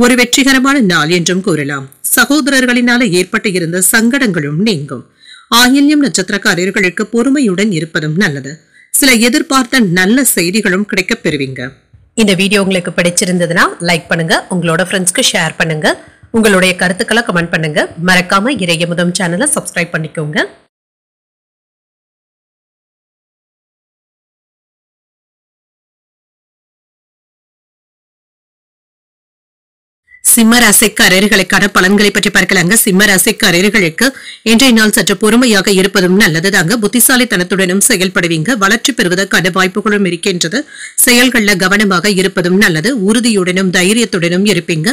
ஒரு வெற்றிகரமான நாள் என்றும் கூறலாம். சகோதரர்களினால ஏற்பட்டு இருந்த சங்கடங்களும் நீங்கும். ஆயில்யம் நட்சத்திரக்காரர்களுக்கு பொறுமையுடன் இருப்பதும் நல்லது. சில எதிர்பார்த்த நல்ல செய்திகளும் கிடைக்கப் பெறுவீங்க. இந்த வீடியோ உங்களுக்கு பிடிச்சிருந்ததுன்னா லைக் பண்ணுங்க. உங்களோட ஃப்ரெண்ட்ஸ்க்கு ஷேர் பண்ணுங்க. உங்களுடைய கருத்துக்களை கமெண்ட் பண்ணுங்க. மறக்காம இறையமுதம் சேனலை சப்ஸ்கிரைப் பண்ணிக்கோங்க. சிம்ம ராசிக்காரர்களுக்கான பலன்களை பற்றி பார்க்கலாங்க. சிம்ம ராசிக்காரர்களுக்கு இன்றைய நாள் சற்று பொறுமையாக இருப்பதும் நல்லதுதாங்க. புத்திசாலித்தனத்துடனும் செயல்படுவீங்க. வளர்ச்சி பெறுவதற்கான வாய்ப்புகளும் இருக்கின்றது. செயல்கள்ல கவனமாக இருப்பதும் நல்லது. உறுதியுடனும் தைரியத்துடனும் இருப்பீங்க.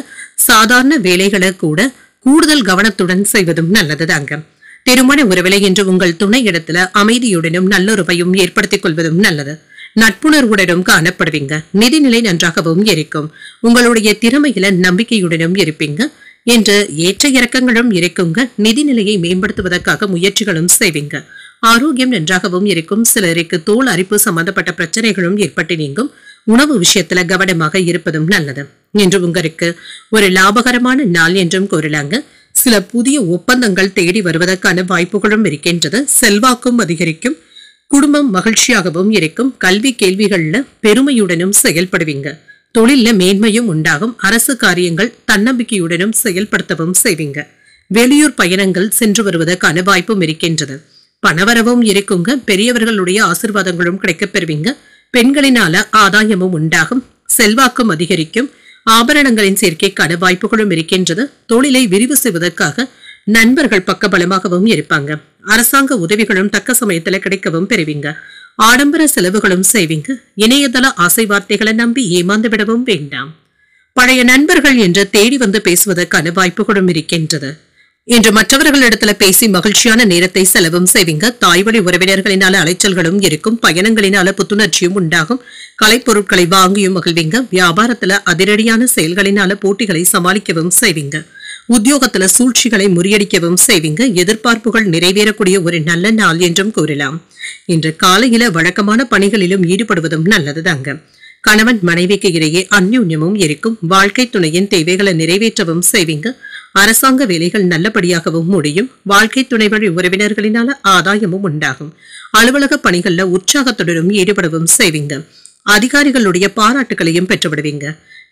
சாதாரண வேலைகளை கூட கூடுதல் கவனத்துடன் செய்வதும் நல்லதுதாங்க. திருமண உறவிலை என்று உங்கள் துணை இடத்துல அமைதியுடனும் நல்லுறவையும் ஏற்படுத்திக் கொள்வதும் நல்லது. நட்புணர்வுடனும் காணப்படுவீங்க. நிதிநிலை நன்றாகவும் இருக்கும். உங்களுடைய திறமையில நம்பிக்கையுடனும் இருப்பீங்க. என்று ஏற்ற இறக்கங்களும் இருக்குங்க. நிதிநிலையை மேம்படுத்துவதற்காக முயற்சிகளும் செய்வீங்க. ஆரோக்கியம் நன்றாகவும் இருக்கும். சிலருக்கு தோல் அரிப்பு சம்பந்தப்பட்ட பிரச்சனைகளும் ஏற்பட்டு நீங்கும். உணவு விஷயத்துல கவனமாக இருப்பதும் நல்லது. என்று உங்களுக்கு ஒரு லாபகரமான நாள் என்றும் கூறலாங்க. சில புதிய ஒப்பந்தங்கள் தேடி வருவதற்கான வாய்ப்புகளும் இருக்கின்றது. செல்வாக்கும் அதிகரிக்கும். குடும்பம் மகிழ்ச்சியாகவும் இருக்கும். கல்வி கேள்விகள்ல பெருமையுடனும் செயல்படுவீங்க. தொழில்ல மேன்மையும் உண்டாகும். அரசு காரியங்கள் தன்னம்பிக்கையுடனும் செயல்படுத்தவும் செய்வீங்க. வெளியூர் பயணங்கள் சென்று வருவதற்கான வாய்ப்பும் இருக்கின்றது. பணவரவும் இருக்குங்க. பெரியவர்களுடைய ஆசீர்வாதங்களும் கிடைக்கப் பெறுவீங்க. பெண்களினால ஆதாயமும் உண்டாகும். செல்வாக்கும் அதிகரிக்கும். ஆபரணங்களின் சேர்க்கைக்கான வாய்ப்புகளும் இருக்கின்றது. தொழிலை விரிவு செய்வதற்காக நண்பர்கள் பக்கபலமாகவும் இருப்பாங்க. அரசாங்க உதவிகளும் தக்க சமயத்துல கிடைக்கவும் பெறுவீங்க. ஆடம்பர செலவுகளும் செய்வீங்க. இணையதள ஆசை வார்த்தைகளை நம்பி ஏமாந்து விடவும் வேண்டாம். பழைய நண்பர்கள் என்று தேடி வந்து பேசுவதற்கான வாய்ப்புகளும் இருக்கின்றது. இன்று மற்றவர்களிடத்துல பேசி மகிழ்ச்சியான நேரத்தை செலவும் செய்வீங்க. தாய்வழி உறவினர்களினால அலைச்சல்களும் இருக்கும். பயணங்களினால புத்துணர்ச்சியும் உண்டாகும். கலைப்பொருட்களை வாங்கியும் மகிழ்வீங்க. வியாபாரத்துல அதிரடியான செயல்களினால போட்டிகளை சமாளிக்கவும் செய்வீங்க. உத்தியோகத்துல சூழ்ச்சிகளை முறியடிக்கவும் செய்வீங்க. எதிர்பார்ப்புகள் நிறைவேறக்கூடிய ஒரு நல்ல நாள் என்றும் கூறலாம். இன்று காலையில வழக்கமான பணிகளிலும் ஈடுபடுவதும் நல்லதுதாங்க. கணவன் மனைவிக்கு இடையே அந்யோன்யமும் இருக்கும். வாழ்க்கை துணையின் தேவைகளை நிறைவேற்றவும் செய்வீங்க. அரசாங்க வேலைகள் நல்லபடியாகவும் முடியும். வாழ்க்கை துணை வழி உறவினர்களினால ஆதாயமும் உண்டாகும். அலுவலக பணிகள்ல உற்சாகத்துடனும் ஈடுபடவும் செய்வீங்க. அதிகாரிகளுடைய பாராட்டுகளையும் பெற்றுவிடுவீங்க.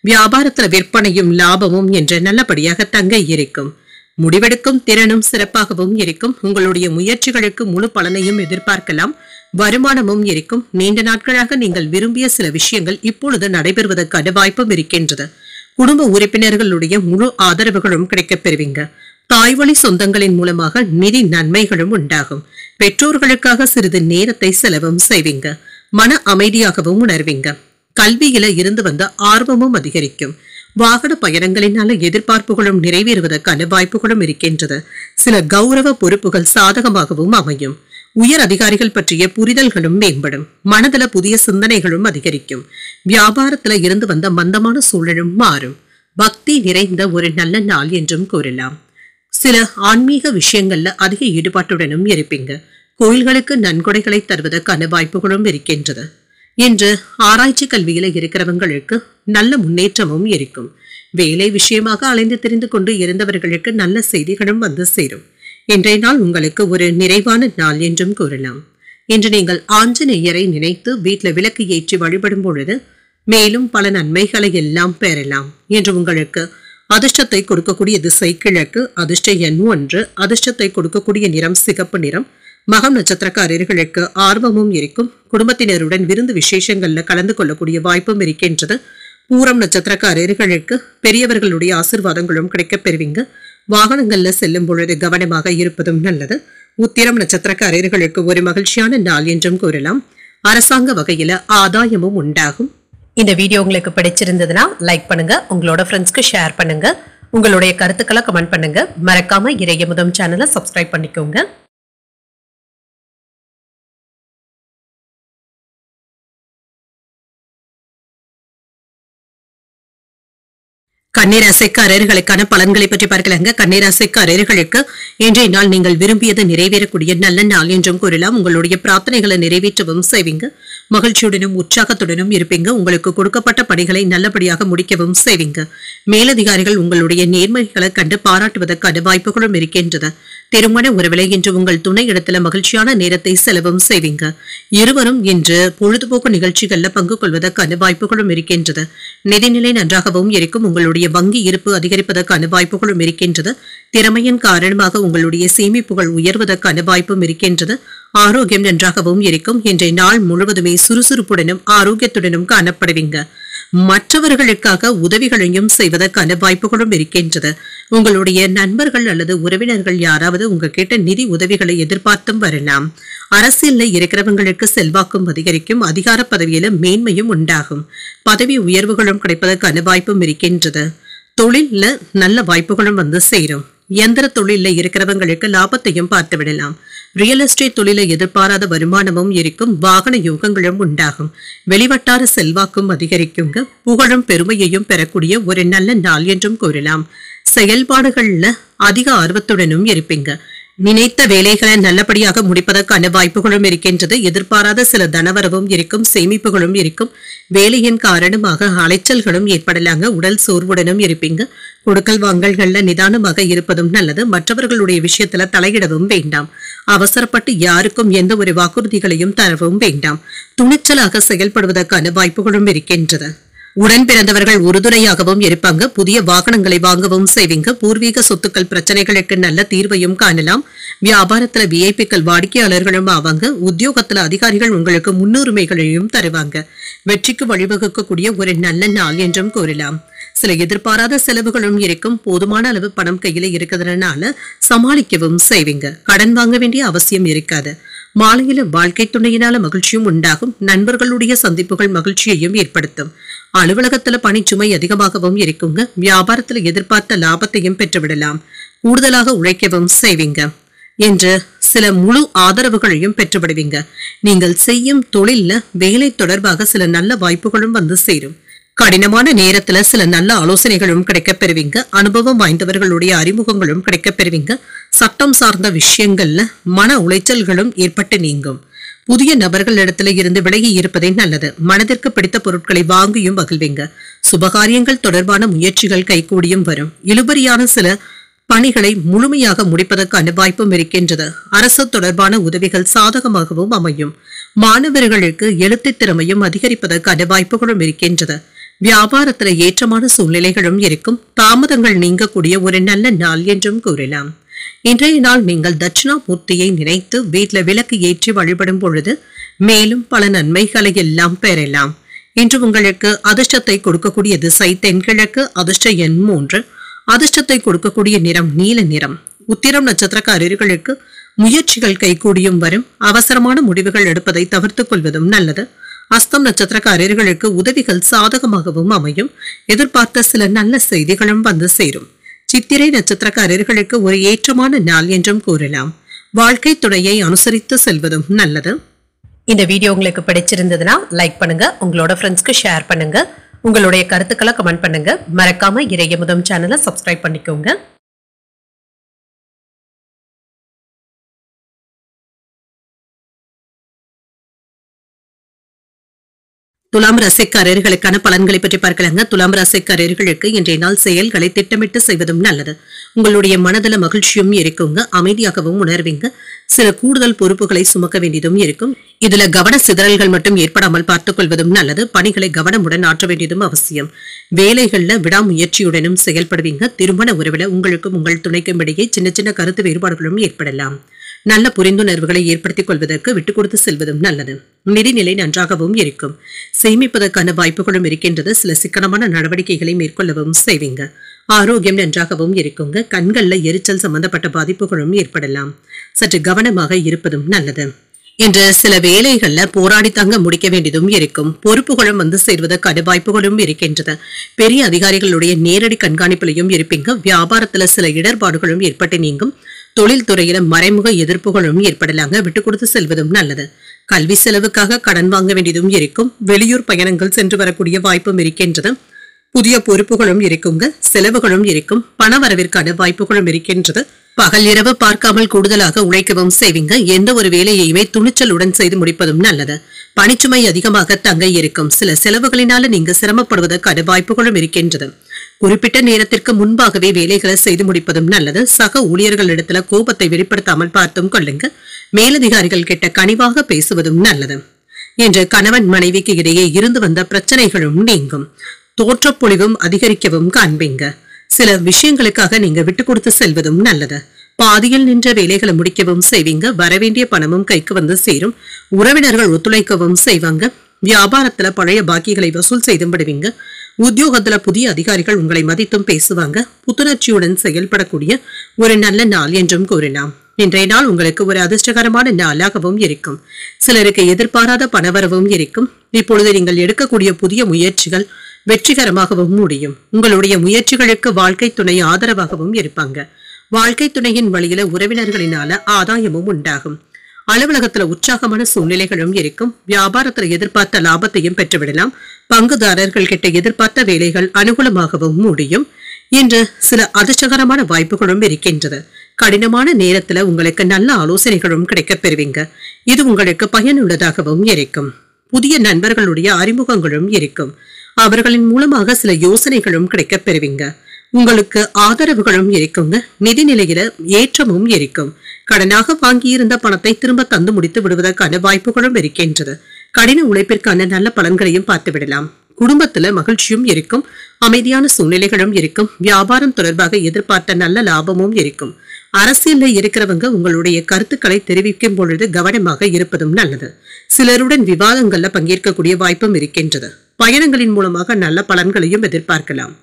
வியாபாரத்துல விற்பனையும் லாபமும் என்று நல்லபடியாக தங்க இருக்கும். முடிவெடுக்கும் திறனும் சிறப்பாகவும் இருக்கும். உங்களுடைய முயற்சிகளுக்கு முழு பலனையும் எதிர்பார்க்கலாம். வருமானமும் இருக்கும். நீண்ட நாட்களாக நீங்கள் விரும்பிய சில விஷயங்கள் இப்பொழுது நடைபெறுவதற்கான வாய்ப்பும் இருக்கின்றது. குடும்ப உறுப்பினர்களுடைய முழு ஆதரவுகளும் கிடைக்கப் பெறுவீங்க. தாய்வழி சொந்தங்களின் மூலமாக நிதி நன்மைகளும் உண்டாகும். பெற்றோர்களுக்காக சிறிது நேரத்தை செலவும் செய்வீங்க. மன அமைதியாகவும் உணர்வீங்க. கல்வியில இருந்து வந்த ஆர்வமும் அதிகரிக்கும். வாகன பயணங்களினால எதிர்பார்ப்புகளும் நிறைவேறுவதற்கான வாய்ப்புகளும் இருக்கின்றது. சில கௌரவ பொறுப்புகள் சாதகமாகவும் அமையும். உயர் அதிகாரிகள் பற்றிய புரிதல்களும் மேம்படும். மனதில புதிய சிந்தனைகளும் அதிகரிக்கும். வியாபாரத்துல இருந்து வந்த மந்தமான சூழலும் மாறும். பக்தி நிறைந்த ஒரு நல்ல நாள் என்றும் கூறலாம். சில ஆன்மீக விஷயங்கள்ல அதிக ஈடுபாட்டுடனும் இருப்பீங்க. கோயில்களுக்கு நன்கொடைகளை தருவதற்கான வாய்ப்புகளும் இருக்கின்றது. இன்று ஆராய்ச்சி கல்வியில இருக்கிறவங்களுக்கு நல்ல முன்னேற்றமும் இருக்கும். வேலை விஷயமாக அலைந்து தெரிந்து கொண்டு இருந்தவர்களுக்கு நல்ல செய்திகளும் வந்து சேரும். இன்றைய நாள் உங்களுக்கு ஒரு நிறைவான நாள் என்றும் கூறலாம். இன்று நீங்கள் ஆஞ்சநேயரை நினைத்து வீட்டில் விளக்கு ஏற்றி வழிபடும் பொழுது மேலும் பல நன்மைகளை எல்லாம் பெறலாம். என்று உங்களுக்கு அதிர்ஷ்டத்தை கொடுக்கக்கூடிய திசை கிழக்கு, அதிர்ஷ்ட எண் 1, அதிர்ஷ்டத்தை கொடுக்கக்கூடிய நிறம் சிகப்பு நிறம். மகம் நட்சத்திரக்காரர்களுக்கு ஆர்வமும் இருக்கும். குடும்பத்தினருடன் விருந்து விசேஷங்கள்ல கலந்து கொள்ளக்கூடிய வாய்ப்பும் இருக்கின்றது. பூரம் நட்சத்திரக்காரர்களுக்கு பெரியவர்களுடைய ஆசீர்வாதங்களும் கிடைக்கப் பெறுவீங்க. வாகனங்கள்ல செல்லும் பொழுது கவனமாக இருப்பதும் நல்லது. உத்திரம் நட்சத்திரக்காரர்களுக்கு ஒரு மகிழ்ச்சியான நாள் என்றும் கூறலாம். அரசாங்க வகையில ஆதாயமும் உண்டாகும். இந்த வீடியோ உங்களுக்கு பிடிச்சிருந்ததுன்னா லைக் பண்ணுங்க, உங்களோட ஃப்ரெண்ட்ஸ்க்கு ஷேர் பண்ணுங்க, உங்களுடைய கருத்துக்களை கமெண்ட் பண்ணுங்க. மறக்காம இறையமுதம் சேனலை சப்ஸ்கிரைப் பண்ணிக்கோங்க. கன்னிராசிக்காரர்களுக்கான பலன்களை பற்றி பார்க்கலாங்க. கன்னிராசிக்காரர்களுக்கு இன்றைய நாள் நீங்கள் விரும்பியது நிறைவேறக்கூடிய நல்ல நாள் என்றும் கூறலாம். உங்களுடைய பிரார்த்தனைகளை நிறைவேற்றவும் செய்வீங்க. மகிழ்ச்சியுடனும் உற்சாகத்துடனும் இருப்பீங்க. உங்களுக்கு கொடுக்கப்பட்ட பணிகளை நல்லபடியாக முடிக்கவும் செய்வீங்க. மேலதிகாரிகள் உங்களுடைய நேர்மைகளை கண்டு பாராட்டுவதற்கான வாய்ப்புகளும் இருக்கின்றது. திருமண உறவிலை இன்று உங்கள் துணை இடத்துல மகிழ்ச்சியான நேரத்தை செலவும் செய்வீங்க. இருவரும் இன்று பொழுதுபோக்கு நிகழ்ச்சிகள்ல பங்கு கொள்வதற்கான வாய்ப்புகளும் இருக்கின்றது. நிதிநிலை நன்றாகவும் இருக்கும். உங்களுடைய வங்கி இருப்பு அதிகரிப்பதற்கான வாய்ப்புகளும் இருக்கின்றது. திறமையின் காரணமாக உங்களுடைய சேமிப்புகள் உயர்வதற்கான வாய்ப்பும் இருக்கின்றது. ஆரோக்கியம் நன்றாகவும் இருக்கும். இன்றைய நாள் முழுவதுமே சுறுசுறுப்புடனும் ஆரோக்கியத்துடனும் காணப்படுவீங்க. மற்றவர்களுக்காக உதவிகளையும் செய்வதற்கான வாய்ப்புகளும் இருக்கின்றது. உங்களுடைய நண்பர்கள் அல்லது உறவினர்கள் யாராவது உங்ககிட்ட நிதி உதவிகளை எதிர்பார்த்தும் வரலாம். அரசியல்ல இருக்கிறவங்களுக்கு செல்வாக்கும் அதிகரிக்கும். அதிகார பதவியில மேன்மையும் உண்டாகும். பதவி உயர்வுகளும் கிடைப்பதற்கான வாய்ப்பும் இருக்கின்றது. தொழில்ல நல்ல வாய்ப்புகளும் வந்து சேரும். இயந்திர தொழில இருக்கிறவங்களுக்கு லாபத்தையும் பார்த்து விடலாம். ரியல் எஸ்டேட் தொழில எதிர்பாராத வருமானமும் இருக்கும். வாகன யோகங்களும் உண்டாகும். வெளிவட்டார செல்வாக்கும் அதிகரிக்குங்க. புகழும் பெருமையையும் பெறக்கூடிய ஒரு நல்ல நாள் என்றும் கூறலாம். செயல்பாடுகள்ல அதிக ஆர்வத்துடனும் இருப்பீங்க. நினைத்த வேலைகளை நல்லபடியாக முடிப்பதற்கான வாய்ப்புகளும் இருக்கின்றது. எதிர்பாராத சில தனவரவும் இருக்கும். சேமிப்புகளும் இருக்கும். வேலையின் காரணமாக அலைச்சல்களும் ஏற்படலாங்க. உடல் சோர்வுடனும் இருப்பீங்க. கொடுக்கல் வாங்கல்கள்ல நிதானமாக இருப்பதும் நல்லது. மற்றவர்களுடைய விஷயத்துல தலையிடவும் வேண்டாம். அவசரப்பட்டு யாருக்கும் எந்த ஒரு வாக்குறுதிகளையும் தரவும் வேண்டாம். துணிச்சலாக செயல்படுவதற்கான வாய்ப்புகளும் இருக்கின்றது. உடன் பிறந்தவர்கள் உறுதுணையாகவும் இருப்பாங்க. புதிய வாகனங்களை வாங்கவும் செய்வீங்க. பூர்வீக சொத்துக்கள் பிரச்சனைகளுக்கு நல்ல தீர்வையும் காணலாம். வியாபாரத்துல விஐபிக்கள் வாடிக்கையாளர்களும் ஆவாங்க. உத்தியோகத்துல அதிகாரிகள் உங்களுக்கு முன்னுரிமைகளையும் தருவாங்க. வெற்றிக்கு வழிவகுக்கக்கூடிய ஒரு நல்ல நாள் என்றும் கூறலாம். சில எதிர்பாராத செலவுகளும் இருக்கும். போதுமான அளவு பணம் கையில இருக்கிறதுனால சமாளிக்கவும் செய்வீங்க. கடன் வாங்க வேண்டிய அவசியம் இருக்காது. மாலையில வாழ்க்கை துணையினால மகிழ்ச்சியும் உண்டாகும். நண்பர்களுடைய சந்திப்புகள் மகிழ்ச்சியையும் ஏற்படுத்தும். அலுவலகத்துல பணிச்சுமை அதிகமாகவும் இருக்குங்க. வியாபாரத்துல எதிர்பார்த்த லாபத்தையும் பெற்றுவிடலாம். கூடுதலாக உழைக்கவும் செய்வீங்க. என்று சில முழு ஆதரவுகளையும் பெற்றுவிடுவீங்க. நீங்கள் செய்யும் தொழில்ல வேலை தொடர்பாக சில நல்ல வாய்ப்புகளும் வந்து சேரும். கடினமான நேரத்துல சில நல்ல ஆலோசனைகளும் கிடைக்கப் பெறுவீங்க. அனுபவம் வாய்ந்தவர்களுடைய அறிமுகங்களும் கிடைக்கப் பெறுவீங்க. சட்டம் சார்ந்த விஷயங்கள்ல மன உளைச்சல்களும் ஏற்பட்டு நீங்கும். புதிய நபர்களிடத்துல இருந்து விலகி இருப்பதே நல்லது. மனதிற்கு பிடித்த பொருட்களை வாங்கியும் மகிழ்வீங்க. சுபகாரியங்கள் தொடர்பான முயற்சிகள் கைகூடியும் வரும். இழுபறியான சில பணிகளை முழுமையாக முடிப்பதற்கான வாய்ப்பும் இருக்கின்றது. அரசு தொடர்பான உதவிகள் சாதகமாகவும் அமையும். மாணவர்களுக்கு எழுத்து திறமையும் அதிகரிப்பதற்கான வாய்ப்புகளும் இருக்கின்றது. வியாபாரத்துல ஏற்றமான சூழ்நிலைகளும் இருக்கும். தாமதங்கள் நீங்கக்கூடிய ஒரு நல்ல நாள் என்றும் கூறலாம். இன்றைய நாள் நீங்கள் தட்சிணாமூர்த்தியை நினைத்து வீட்டுல விளக்கு ஏற்றி வழிபடும் பொழுது மேலும் பல நன்மைகளை எல்லாம் பெறலாம். இன்று உங்களுக்கு அதிர்ஷ்டத்தை கொடுக்கக்கூடிய திசை தென்கிழக்கு. அதிர்ஷ்ட எண் 3. அதிர்ஷ்டத்தை கொடுக்கக்கூடிய நிறம் நீல நிறம். உத்திரம் நட்சத்திரக்காரர்களுக்கு முயற்சிகள் கைகூடியும் வரும். அவசரமான முடிவுகள் எடுப்பதை தவிர்த்துக் கொள்வதும் நல்லது. அஸ்தம் நட்சத்திரக்காரர்களுக்கு உதவிகள் சாதகமாகவும் அமையும். எதிர்பார்த்த சில நல்ல செய்திகளும் வந்து சேரும். சித்திரை நட்சத்திரக்காரர்களுக்கு ஒரு ஏற்றமான நாள் என்றும் கூறலாம். வாழ்க்கை துணையை அனுசரித்து செல்வதும் நல்லது. இந்த வீடியோ உங்களுக்கு பிடிச்சிருந்ததுன்னா லைக் பண்ணுங்க, உங்களோட ஃப்ரெண்ட்ஸ்க்கு ஷேர் பண்ணுங்க, உங்களுடைய கருத்துக்களை கமெண்ட் பண்ணுங்க. மறக்காம இறையமுதம் சேனலை சப்ஸ்கிரைப் பண்ணிக்கோங்க. துலாம் ராசிக்காரர்களுக்கான பலன்களை பற்றி பார்க்கலாங்க. துலாம் ராசிக்காரர்களுக்கு இன்றைய நாள் செயல்களை திட்டமிட்டு செய்வதும் நல்லது. உங்களுடைய மனதில மகிழ்ச்சியும் இருக்குங்க. அமைதியாகவும் உணர்வீங்க. சில கூடுதல் பொறுப்புகளை சுமக்க வேண்டியதும் இருக்கும். இதுல கவன சிதறல்கள் மட்டும் ஏற்படாமல் பார்த்துக் கொள்வதும் நல்லது. பணிகளை கவனமுடன் ஆற்ற வேண்டியதும் அவசியம். வேலைகள்ல விடாமுயற்சியுடனும் செயல்படுவீங்க. திருமண உறவுல உங்களுக்கும் உங்கள் துணைக்கும் இடையே சின்ன சின்ன கருத்து வேறுபாடுகளும் ஏற்படலாம். நல்ல புரிந்துணர்வுகளை ஏற்படுத்திக் கொள்வதற்கு விட்டுக் கொடுத்து செல்வதும் நல்லது. நிதிநிலை நன்றாகவும் இருக்கும். சேமிப்பதற்கான வாய்ப்புகளும் இருக்கின்றது. சில சிக்கனமான நடவடிக்கைகளை மேற்கொள்ளவும் செய்வீங்க. ஆரோக்கியம் நன்றாகவும் இருக்குங்க. கண்கள்ல எரிச்சல் சம்பந்தப்பட்ட பாதிப்புகளும் ஏற்படலாம். சற்று கவனமாக இருப்பதும் நல்லது. இன்று சில வேலைகள்ல போராடி தாங்க முடிக்க வேண்டியதும் இருக்கும். பொறுப்புகளும் வந்து சேர்வதற்கான வாய்ப்புகளும் இருக்கின்றது. பெரிய அதிகாரிகளுடைய நேரடி கண்காணிப்பிலையும் இருப்பீங்க. வியாபாரத்துல சில இடர்பாடுகளும் ஏற்பட்டு நீங்கும். தொழில் துறையில மறைமுக எதிர்ப்புகளும் ஏற்படலாங்க. விட்டுக் கொடுத்து செல்வதும் நல்லது. கல்வி செலவுக்காக கடன் வாங்க வேண்டியதும் இருக்கும். வெளியூர் பயணங்கள் சென்று வரக்கூடிய வாய்ப்பும் இருக்கின்றது. புதிய பொறுப்புகளும் இருக்குங்க. செலவுகளும் இருக்கும். பண வரவிற்கான வாய்ப்புகளும் இருக்கின்றது. பகல் இரவு பார்க்காமல் கூடுதலாக உழைக்கவும் செய்வீங்க. எந்த ஒரு வேலையையுமே துணிச்சலுடன் செய்து முடிப்பதும் நல்லது. பணிச்சுமை அதிகமாக தங்க இருக்கும். சில செலவுகளினால நீங்க சிரமப்படுவதற்கான வாய்ப்புகளும் இருக்கின்றது. குறிப்பிட்ட நேரத்திற்கு முன்பாகவே வேலைகளை செய்து முடிப்பதும் நல்லது. சக ஊழியர்களிடத்துல கோபத்தை வெளிப்படுத்தாமல் பார்த்தும் கொள்ளுங்க. மேலதிகாரிகள் கிட்ட கனிவாக பேசுவதும் நல்லது. இன்று கணவன் மனைவிக்கு இடையே இருந்து வந்த பிரச்சனைகளும் நீங்கும். தோற்றப்பொழிவும் அதிகரிக்கவும் காண்பீங்க. சில விஷயங்களுக்காக நீங்க விட்டு கொடுத்து செல்வதும் நல்லது. பாதியில் நின்ற வேலைகளை முடிக்கவும் செய்வீங்க. வரவேண்டிய பணமும் கைக்கு வந்து சேரும். உறவினர்கள் ஒத்துழைக்கவும் செய்வாங்க. வியாபாரத்துல பழைய பாக்கிகளை வசூல் செய்து விடுவீங்க. உத்தியோகத்துல புதிய அதிகாரிகள் உங்களை மதித்தும் பேசுவாங்க. புத்துணர்ச்சியுடன் செயல்படக்கூடிய ஒரு நல்ல நாள் என்றும் கூறலாம். இன்றைய நாள் உங்களுக்கு ஒரு அதிர்ஷ்டகரமான நாளாகவும் இருக்கும். சிலருக்கு எதிர்பாராத பணவரவும் இருக்கும். இப்பொழுது நீங்கள் எடுக்கக்கூடிய புதிய முயற்சிகள் வெற்றிகரமாகவும் முடியும். உங்களுடைய முயற்சிகளுக்கு வாழ்க்கை துணை ஆதரவாகவும் இருப்பாங்க. வாழ்க்கை துணையின் வழியில உறவினர்களினால ஆதாயமும் உண்டாகும். அலுவலகத்துல உற்சாகமான சூழ்நிலைகளும் இருக்கும். வியாபாரத்துல எதிர்பார்த்த லாபத்தையும் பெற்றுவிடலாம். பங்குதாரர்கள் கிட்ட எதிர்பார்த்த வேலைகள் அனுகூலமாகவும் முடியும். இன்று சில அதிர்ஷ்டகரமான வாய்ப்புகளும் இருக்கின்றது. கடினமான நேரத்துல உங்களுக்கு நல்ல ஆலோசனைகளும் கிடைக்கப் பெறுவீங்க. இது உங்களுக்கு பயனுள்ளதாகவும் இருக்கும். புதிய நண்பர்களுடைய அறிமுகங்களும் இருக்கும். அவர்களின் மூலமாக சில யோசனைகளும் கிடைக்கப் பெறுவீங்க. உங்களுக்கு ஆதரவுகளும் இருக்குங்க. நிதி நிலையில ஏற்றமும் இருக்கும். கடனாக வாங்கியிருந்த பணத்தை திரும்ப தந்து முடித்து விடுவதற்கான வாய்ப்புகளும் இருக்கின்றது. கடின உழைப்பிற்கான நல்ல பலன்களையும் பார்த்து விடலாம். குடும்பத்துல மகிழ்ச்சியும் இருக்கும். அமைதியான சூழ்நிலைகளும் இருக்கும். வியாபாரம் தொடர்பாக எதிர்பார்த்த நல்ல லாபமும் இருக்கும். அரசியல்ல இருக்கிறவங்க உங்களுடைய கருத்துக்களை தெரிவிக்கும் பொழுது கவனமாக இருப்பதும் நல்லது. சிலருடன் விவாதங்கள்ல பங்கேற்கக்கூடிய வாய்ப்பும் இருக்கின்றது. பயணங்களின் மூலமாக நல்ல பலன்களையும் எதிர்பார்க்கலாம்.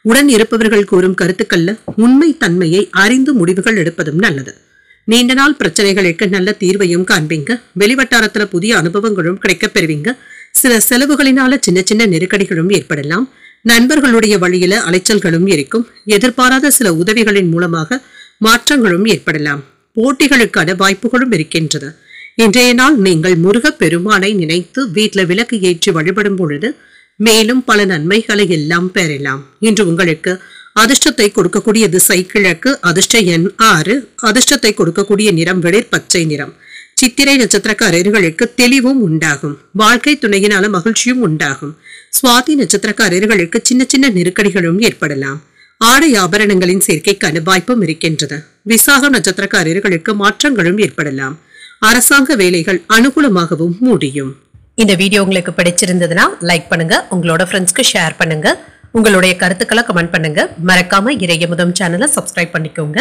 உடன் இருப்பவர்கள் கூறும் கருத்துக்கள்ல உண்மை தன்மையை அறிந்து முடிவுகள் எடுப்பதும் நல்லது. நீண்ட நாள் பிரச்சனைகளுக்கு நல்ல தீர்வையும் காண்பீங்க. வெளிவட்டாரத்துல புதிய அனுபவங்களும் கிடைக்கப் பெறுவீங்க. சில செலவுகளினால சின்ன சின்ன நெருக்கடிகளும் ஏற்படலாம். நண்பர்களுடைய வழியில அலைச்சல்களும் இருக்கும். எதிர்பாராத சில உதவிகளின் மூலமாக மாற்றங்களும் ஏற்படலாம். போட்டிகளுக்கான வாய்ப்புகளும் இருக்கின்றது. இன்றைய நாள் நீங்கள் முருக பெருமானை நினைத்து வீட்டுல விளக்கு ஏற்றி வழிபடும் பொழுது மேலும் பல நன்மைகளை எல்லாம் பெறலாம். இன்று உங்களுக்கு அதிர்ஷ்டத்தை கொடுக்கக்கூடிய திசை கிழக்கு, அதிர்ஷ்ட எண் 6, அதிர்ஷ்டத்தை கொடுக்கக்கூடிய நிறம் வெளிர் பச்சை நிறம். சித்திரை நட்சத்திரக்காரர்களுக்கு தெளிவும் உண்டாகும். வாழ்க்கை துணையினால மகிழ்ச்சியும் உண்டாகும். சுவாதி நட்சத்திரக்காரர்களுக்கு சின்ன சின்ன நெருக்கடிகளும் ஏற்படலாம். ஆடை ஆபரணங்களின் சேர்க்கைக்கான வாய்ப்பும் இருக்கின்றது. விசாகம் நட்சத்திரக்காரர்களுக்கு மாற்றங்களும் ஏற்படலாம். அரசாங்க வேலைகள் அனுகூலமாகவும் முடியும். இந்த வீடியோ உங்களுக்கு பிடிச்சிருந்ததுன்னா லைக் பண்ணுங்க, உங்களோட ஃப்ரெண்ட்ஸ்க்கு ஷேர் பண்ணுங்க, உங்களுடைய கருத்துக்களை கமெண்ட் பண்ணுங்க. மறக்காம இறையமுதம் சேனலை சப்ஸ்கிரைப் பண்ணிக்கோங்க.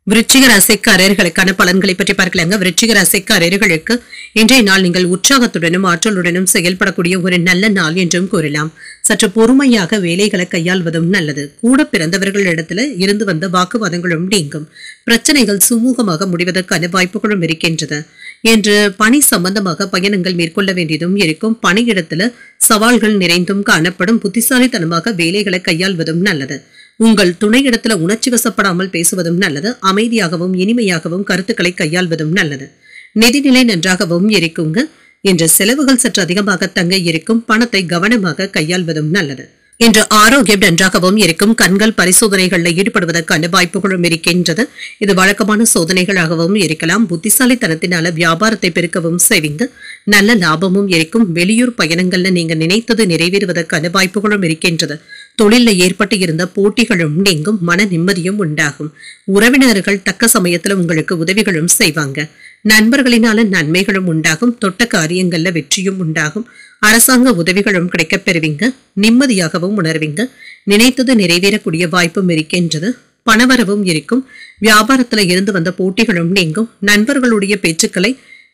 விருச்சிக ராசிக்காரர்களுக்கான பலன்களை பற்றி பார்க்கலாங்க. விருச்சிக ராசிக்காரர்களுக்கு இன்றைய நாள் நீங்கள் உற்சாகத்துடனும் ஆற்றலுடனும் செயல்படக்கூடிய ஒரு நல்ல நாள் என்றும் கூறலாம். சற்று பொறுமையாக வேலைகளை கையாள்வதும் நல்லது. கூட பிறந்தவர்களிடத்துல இருந்து வந்த வாக்குவாதங்களும் நீங்கும். பிரச்சனைகள் சுமூகமாக முடிவதற்கான வாய்ப்புகளும் இருக்கின்றது. என்று பணி சம்பந்தமாக பயணங்கள் மேற்கொள்ள வேண்டியதும் இருக்கும். பணியிடத்துல சவால்கள் நிறைந்தும் காணப்படும். புத்திசாலித்தனமாக வேலைகளை கையாள்வதும் நல்லது. உங்கள் துணையிடத்துல உணர்ச்சி வசப்படாமல் பேசுவதும் நல்லது. அமைதியாகவும் இனிமையாகவும் கருத்துக்களை கையாள்வதும் நல்லது. நிதிநிலை நன்றாகவும் இருக்குங்க. என்ற செலவுகள் சற்று அதிகமாக தங்க இருக்கும். பணத்தை கவனமாக கையாள்வதும் நல்லது. இன்று ஆரோக்கியம் நன்றாகவும் இருக்கும். கண்கள் பரிசோதனைகளில் ஈடுபடுவதற்கான வாய்ப்புகளும் இருக்கின்றது. இது வழக்கமான சோதனைகளாகவும் இருக்கலாம். புத்திசாலித்தனத்தினால வியாபாரத்தை பெருக்கவும் செய்வீங்க. நல்ல லாபமும் இருக்கும். வெளியூர் பயணங்கள்ல நீங்க நினைத்தது நிறைவேறுவதற்கான வாய்ப்புகளும் இருக்கின்றது. தொழிலில் ஏற்பட்டு இருந்த போட்டிகளும் நீங்கும். மன நிம்மதியும் உண்டாகும். உறவினர்கள் தக்க சமயத்துல உங்களுக்கு உதவிகளும் செய்வாங்க. நண்பர்களினால நன்மைகளும் உண்டாகும். தொட்ட காரியங்கள்ல வெற்றியும் உண்டாகும். அரசாங்க உதவிகளும் கிடைக்கப் பெறுவீங்க. நிம்மதியாகவும் உணர்வீங்க. நினைத்தது நிறைவேறக்கூடிய வாய்ப்பும் இருக்கின்றது. பணவரவும் இருக்கும். வியாபாரத்துல இருந்து வந்த போட்டிகளும் நீங்கும். நண்பர்களுடைய பேச்சுக்களை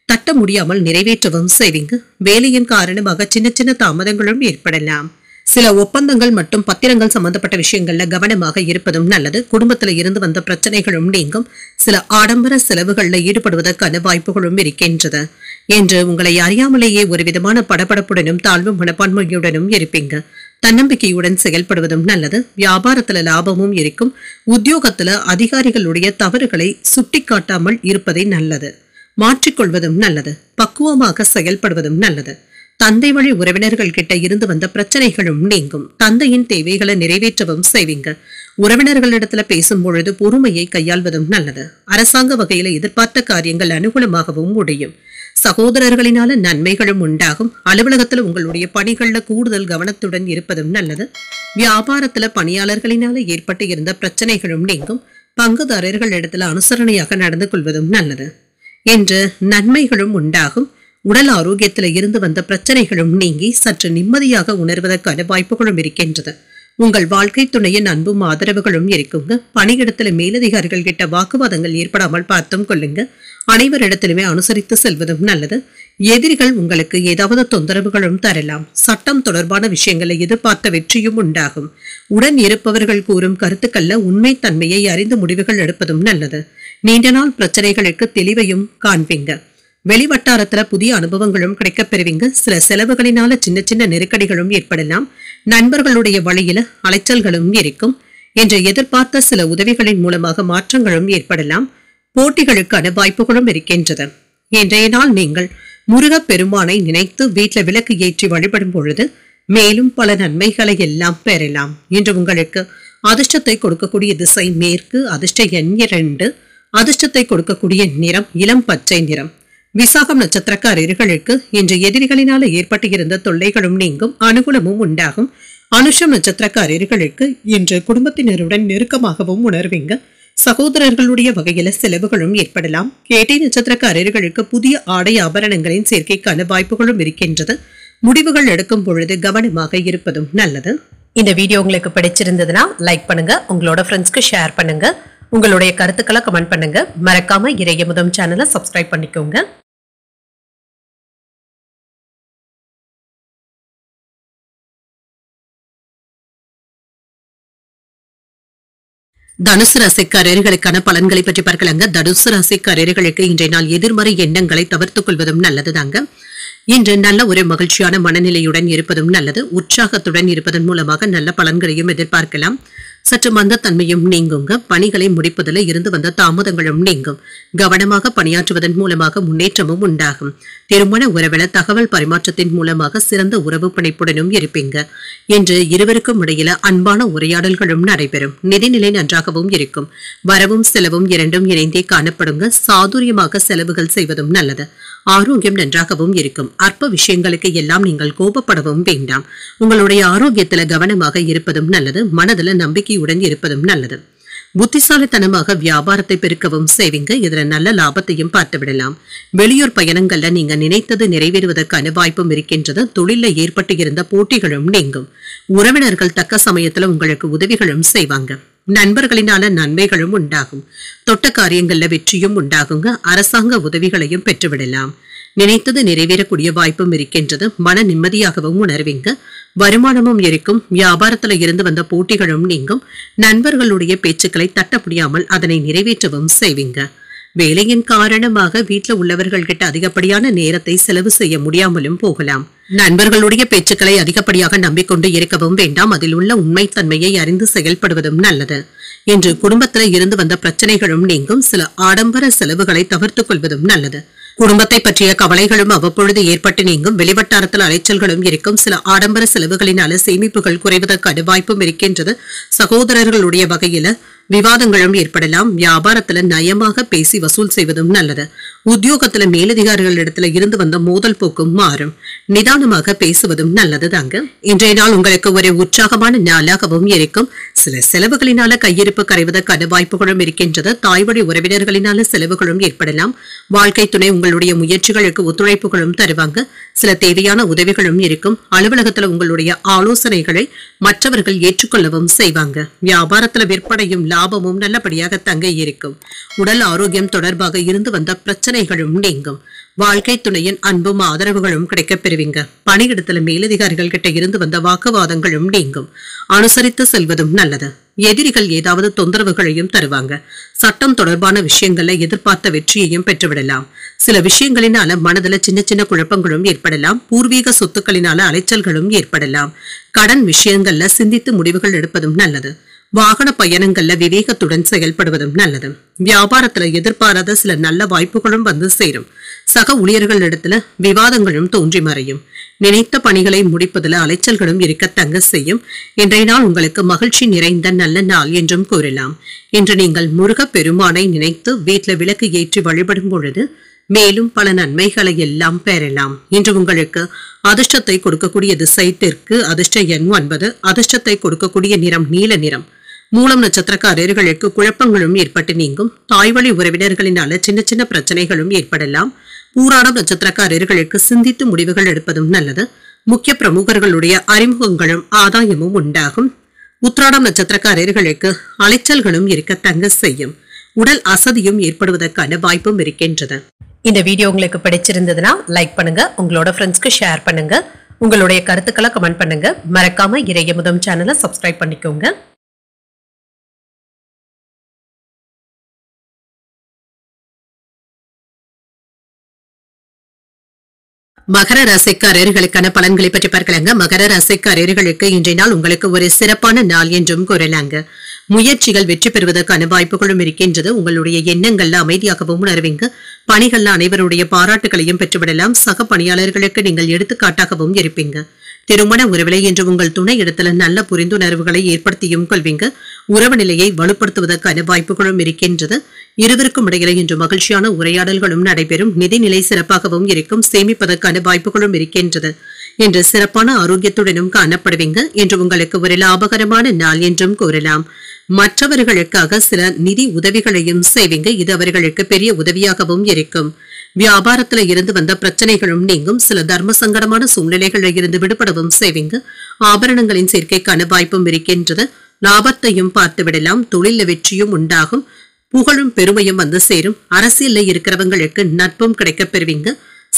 தட்ட முடியாமல் நிறைவேற்றவும் செய்வீங்க. வேலையின் காரணமாக சின்ன சின்ன தாமதங்களும் ஏற்படலாம். சில ஒப்பந்தங்கள் மற்றும் பத்திரங்கள் சம்பந்தப்பட்ட விஷயங்கள்ல கவனமாக இருப்பதும் நல்லது. குடும்பத்துல இருந்து வந்த பிரச்சனைகளும் நீங்கும். சில ஆடம்பர செலவுகள்ல ஈடுபடுவதற்கான வாய்ப்புகளும் இருக்கின்றது. என்று உங்களை அறியாமலேயே ஒரு விதமான படபடப்புடனும் தாழ்வு மனப்பான்மையுடனும் இருப்பீங்க. தன்னம்பிக்கையுடன் செயல்படுவதும் நல்லது. வியாபாரத்துல லாபமும் இருக்கும். உத்தியோகத்துல அதிகாரிகளுடைய தவறுகளை சுட்டிக்காட்டாமல் இருப்பதே நல்லது. மாற்றிக்கொள்வதும் நல்லது. பக்குவமாக செயல்படுவதும் நல்லது. தந்தை வழி உறவினர்கள் கிட்ட இருந்து வந்த பிரச்சனைகளும் நீங்கும். தந்தையின் தேவைகளை நிறைவேற்றவும் செய்வீங்க. உறவினர்களிடத்துல பேசும் பொழுது பொறுமையை கையாள்வதும் நல்லது. அரசாங்க வகையில எதிர்பார்த்த காரியங்கள் அனுகூலமாகவும் முடியும். சகோதரர்களினால நன்மைகளும் உண்டாகும். அலுவலகத்துல உங்களுடைய பணிகள்ல கூடுதல் கவனத்துடன் இருப்பதும் நல்லது. வியாபாரத்துல பணியாளர்களினால ஏற்பட்டு இருந்த பிரச்சனைகளும் நீங்கும். பங்குதாரர்கள் இடத்துல அனுசரணையாக நடந்து கொள்வதும் நல்லது. என்று நன்மைகளும் உண்டாகும். உடல் ஆரோக்கியத்துல இருந்து வந்த பிரச்சனைகளும் நீங்கி சற்று நிம்மதியாக உணர்வதற்கான வாய்ப்புகளும் இருக்கின்றது. உங்கள் வாழ்க்கை துணையின் அன்பும் ஆதரவுகளும் இருக்குங்க. பணியிடத்துல மேலதிகாரிகள் கிட்ட வாக்குவாதங்கள் ஏற்படாமல் பார்த்தும் கொள்ளுங்க. அனைவரிடத்திலுமே அனுசரித்து செல்வதும் நல்லது. எதிரிகள் உங்களுக்கு ஏதாவது தொந்தரவுகளும் தரலாம். சட்டம் தொடர்பான விஷயங்களை எதிர்பார்த்த வெற்றியும் உண்டாகும். உடன் இருப்பவர்கள் கூறும் கருத்துக்கள்ல உண்மை தன்மையை அறிந்து முடிவுகள் எடுப்பதும் நல்லது. நீண்ட நாள் பிரச்சனைகளுக்கு தெளிவையும் காண்பீங்க. வெளிவட்டாரத்துல புதிய அனுபவங்களும் கிடைக்கப் பெறுவீங்க. சில செலவுகளினால சின்ன சின்ன நெருக்கடிகளும் ஏற்படலாம். நண்பர்களுடைய வழியில அலைச்சல்களும் இருக்கும். என்று எதிர்பார்த்த சில உதவிகளின் மூலமாக மாற்றங்களும் ஏற்படலாம். போட்டிகளுக்கான வாய்ப்புகளும் இருக்கின்றது. இன்றைய நாள் நீங்கள் முருகப் பெருமானை நினைத்து வீட்டுல விளக்கு ஏற்றி வழிபடும் பொழுது மேலும் பல நன்மைகளை எல்லாம் பெறலாம். இன்று உங்களுக்கு அதிர்ஷ்டத்தை கொடுக்கக்கூடிய திசை மேற்கு, அதிர்ஷ்ட எண் 2, அதிர்ஷ்டத்தை கொடுக்கக்கூடிய நிறம் இளம் பச்சை நிறம். விசாகம் நட்சத்திரக்காரர்களுக்கு இன்று எதிரிகளினால ஏற்பட்டு இருந்த தொல்லைகளும் நீங்கும். அனுகூலமும் உண்டாகும். அனுஷம் நட்சத்திரக்காரர்களுக்கு இன்று குடும்பத்தினருடன் நெருக்கமாகவும் உணர்வீங்க. சகோதரர்களுடைய வகையில செலவுகளும் ஏற்படலாம். கேட்டை நட்சத்திரக்காரர்களுக்கு புதிய ஆடை ஆபரணங்களின் சேர்க்கைக்கான வாய்ப்புகளும் இருக்கின்றது. முடிவுகள் எடுக்கும் பொழுது கவனமாக இருப்பதும் நல்லது. இந்த வீடியோ உங்களுக்கு பிடிச்சிருந்ததுன்னா லைக் பண்ணுங்க, உங்களோட ஃப்ரெண்ட்ஸ்க்கு ஷேர் பண்ணுங்க, உங்களுடைய கருத்துக்களை கமெண்ட் பண்ணுங்க. மறக்காம இறையமுதம் சேனலை சப்ஸ்கிரைப் பண்ணிக்கோங்க. தனுசு ராசிக்காரர்களுக்கான பலன்களை பற்றி பார்க்கலாங்க. தனுசு ராசிக்காரர்களுக்கு இன்றைய நாள் எதிர்மறை எண்ணங்களை தவிர்த்துக் கொள்வதும் நல்லதுதாங்க. இன்று நல்ல ஒரு மகிழ்ச்சியான மனநிலையுடன் இருப்பதும் நல்லது. உற்சாகத்துடன் இருப்பதன் மூலமாக நல்ல பலன்களையும் எதிர்பார்க்கலாம். சற்று மந்தத்தன்மையும் நீங்குங்க. பணிகளை முடிப்பதில் இருந்து வந்த தாமதங்களும் நீங்கும். கவனமாக பணியாற்றுவதன் மூலமாக முன்னேற்றமும் உண்டாகும். திருமண உறவில தகவல் பரிமாற்றத்தின் மூலமாக சிறந்த உறவு பிணைப்புடனும் இருப்பீங்க. இன்று இருவருக்கும் இடையில அன்பான உரையாடல்களும் நடைபெறும். நிதிநிலை நன்றாகவும் இருக்கும். வரவும் செலவும் இரண்டும் இணைந்தே காணப்படுங்க. சாதுரியமாக செலவுகள் செய்வதும் நல்லது. ஆரோக்கியம் நன்றாகவும் இருக்கும். அற்ப விஷயங்களுக்கு எல்லாம் நீங்கள் கோபப்படவும் வேண்டாம். உங்களுடைய ஆரோக்கியத்துல கவனமாக இருப்பதும் நல்லது. மனதுல நம்பிக்கையுடன் இருப்பதும் நல்லது. புத்திசாலித்தனமாக வியாபாரத்தை பெருக்கவும் செய்வீங்க. இதுல நல்ல லாபத்தையும் பார்த்து விடலாம். வெளியூர் பயணங்கள்ல நீங்க நினைத்தது நிறைவேறுவதற்கான வாய்ப்பும் இருக்கின்றது. தொழில ஏற்பட்டு இருந்த போட்டிகளும் நீங்கும். உறவினர்கள் தக்க சமயத்துல உங்களுக்கு உதவிகளும் செய்வாங்க. நண்பர்களினால நன்மைகளும் உண்டாகும். தொட்ட காரியங்கள்ல வெற்றியும் உண்டாகுங்க. அரசாங்க உதவிகளையும் பெற்றுவிடலாம். நினைத்தது நிறைவேறக்கூடிய வாய்ப்பும் இருக்கின்றது. மன நிம்மதியாகவும் உணர்வீங்க. வருமானமும் இருக்கும். வியாபாரத்துல இருந்து வந்த போட்டிகளும் நீங்கும். நண்பர்களுடைய பேச்சுக்களை தட்ட முடியாமல் அதனை நிறைவேற்றவும் செய்வீங்க. வேலையின் காரணமாக வீட்டில் உள்ளவர்கள் கிட்ட அதிகப்படியான நேரத்தை செலவு செய்ய முடியாமலும் போகலாம். நண்பர்களுடைய பேச்சுக்களை அதிகப்படியாக நம்பிக்கொண்டு இருக்கவும் வேண்டாம். அதில் உள்ள உண்மைத்தன்மையை அறிந்து செயல்படுவதும் நல்லது. இன்று குடும்பத்துல இருந்து வந்த பிரச்சனைகளும் நீங்கும். சில ஆடம்பர செலவுகளை தவிர்த்துக் கொள்வதும் நல்லது. குடும்பத்தை பற்றிய கவலைகளும் அவ்வப்பொழுது ஏற்பட்டு நீங்கும். வெளிவட்டாரத்தில் அலைச்சல்களும் இருக்கும். சில ஆடம்பர செலவுகளினால சேமிப்புகள் குறைவதற்கான வாய்ப்பும் இருக்கின்றது. சகோதரர்களுடைய வகையில விவாதங்களும் ஏற்படலாம். வியாபாரத்துல நயமாக பேசி வசூல் செய்வதும் நல்லது. உத்தியோகத்துல மேலதிகாரிகளிடத்துல இருந்து வந்த மோதல் போக்கும் மாறும். நிதானமாக பேசுவதும் நல்லது தாங்க. இன்றைய நாள் உங்களுக்கு ஒரு உற்சாகமான நாளாகவும் இருக்கும். சில செலவுகளினால கையிருப்பு கரைவதற்கான வாய்ப்புகளும் இருக்கின்றது. தாய்வழி உறவினர்களினால செலவுகளும் ஏற்படலாம். வாழ்க்கை துணை உங்களுடைய முயற்சிகளுக்கு ஒத்துழைப்புகளும் தருவாங்க. சில தேவையான உதவிகளும் இருக்கும். அலுவலகத்துல உங்களுடைய ஆலோசனைகளை மற்றவர்கள் ஏற்றுக்கொள்ளவும் செய்வாங்க. வியாபாரத்துல விற்பனையும் லாபமும் நல்லபடியாக தங்க இருக்கும். உடல் ஆரோக்கியம் தொடர்பாக இருந்து வந்த பிரச்சனைகளும் நீங்கும். வாழ்க்கை துணையின் அன்பும் ஆதரவுகளும் கிடைக்கப் பெறுவீங்க. பணியிடத்துல மேலதிகாரிகள் கிட்ட இருந்து வந்த வாக்குவாதங்களும் நீங்கும். அனுசரித்து செல்வதும் நல்லது. எதிரிகள் ஏதாவது தொந்தரவுகளையும் தருவாங்க. சட்டம் தொடர்பான விஷயங்கள்ல எதிர்பார்த்த வெற்றியையும் பெற்றுவிடலாம். சில விஷயங்களினால மனதுல சின்ன சின்ன குழப்பங்களும் ஏற்படலாம். பூர்வீக சொத்துக்களினால அலைச்சல்களும் ஏற்படலாம். கடன் விஷயங்கள்ல சிந்தித்து முடிவுகள் எடுப்பதும் நல்லது. வாகன பயணங்கள்ல விவேகத்துடன் செயல்படுவதும் நல்லது. வியாபாரத்துல எதிர்பாராத சில நல்ல வாய்ப்புகளும் வந்து சேரும். சக ஊழியர்களிடத்துல விவாதங்களும் தோன்றி மறையும். நினைத்த பணிகளை முடிப்பதில் அலைச்சல்களும் இருக்க தங்க செய்யும். இன்றைய நாள் உங்களுக்கு மகிழ்ச்சி நிறைந்த நல்ல நாள் என்றும் கூறலாம். இன்று நீங்கள் முருக பெருமானை நினைத்து வீட்டில் விளக்கு ஏற்றி வழிபடும் பொழுது மேலும் பல நன்மைகளை எல்லாம் பெறலாம். இன்று உங்களுக்கு அதிர்ஷ்டத்தை கொடுக்கக்கூடிய திசை தெற்கு. அதிர்ஷ்ட எண் 9. அதிர்ஷ்டத்தை கொடுக்கக்கூடிய நிறம் நீல நிறம். மூலம் நட்சத்திரக்காரர்களுக்கு குழப்பங்களும் ஏற்பட்டு நீங்கும். தாய்வழி உறவினர்களினால சின்ன சின்ன பிரச்சனைகளும் ஏற்படலாம். பூராடம் நட்சத்திரக்காரர்களுக்கு சிந்தித்து முடிவுகள் எடுப்பதும் நல்லது. முக்கிய பிரமுகர்களுடைய அறிமுகங்களும் ஆதாயமும் உண்டாகும். உத்திராடம் நட்சத்திரக்காரர்களுக்கு அலைச்சல்களும் இருக்க தங்க செய்யும். உடல் அசதியும் ஏற்படுவதற்கான வாய்ப்பும் இருக்கின்றது. இந்த வீடியோ உங்களுக்கு பிடிச்சிருந்ததுன்னா லைக் பண்ணுங்க. உங்களோட ஃப்ரெண்ட்ஸ்க்கு ஷேர் பண்ணுங்க. உங்களுடைய கருத்துக்களை கமெண்ட் பண்ணுங்க. மறக்காம இறையமுதம் சேனலை சப்ஸ்கிரைப் பண்ணிக்கோங்க. மகர ராசிக்காரர்களுக்கான பலன்களை பற்றி பார்க்கலாங்க. மகர ராசிக்காரர்களுக்கு இன்றைய நாள் உங்களுக்கு ஒரு சிறப்பான நாள் என்றும் கூறலாங்க. முயற்சிகள் வெற்றி பெறுவதற்கான வாய்ப்புகளும் இருக்கின்றது. உங்களுடைய எண்ணங்கள்ல அமைதியாகவும் உணர்வீங்க. பணிகள்ல அனைவருடைய பாராட்டுகளையும் பெற்றுவிடலாம். சக பணியாளர்களுக்கு நீங்கள் எடுத்துக்காட்டாகவும் இருப்பீங்க. திருமண உறவிலை என்று உங்கள் துணை இடத்துல நல்ல புரிந்துணர்வுகளை ஏற்படுத்தியும் கொள்வீங்க. உறவு நிலையை வலுப்படுத்துவதற்கான வாய்ப்புகளும் இருக்கின்றது. இருவருக்கும் இடையில இன்று மகிழ்ச்சியான உரையாடல்களும் நடைபெறும். நிதிநிலை சிறப்பாகவும் இருக்கும். சேமிப்பதற்கான வாய்ப்புகளும் இருக்கின்றது. இன்று சிறப்பான ஆரோக்கியத்துடனும் காணப்படுவீங்க. இன்று உங்களுக்கு ஒரு லாபகரமான நாள் என்றும் கூறலாம். மற்றவர்களுக்காக சில நிதி உதவிகளையும் செய்வீங்க. இது அவர்களுக்கு பெரிய உதவியாகவும் இருக்கும். வியாபாரத்துல இருந்து வந்த பிரச்சனைகளும் நீங்கும். சில தர்ம சங்கடமான சூழ்நிலைகளில் இருந்து விடுபடவும் செய்வீங்க. ஆபரணங்களின் சேர்க்கைக்கான வாய்ப்பும் இருக்கின்றது. லாபத்தையும் பார்த்து விடலாம். தொழில வெற்றியும் உண்டாகும். புகழும் பெருமையும் வந்து சேரும். அரசியல்ல இருக்கிறவங்களுக்கு நட்பும் கிடைக்கப் பெறுவீங்க.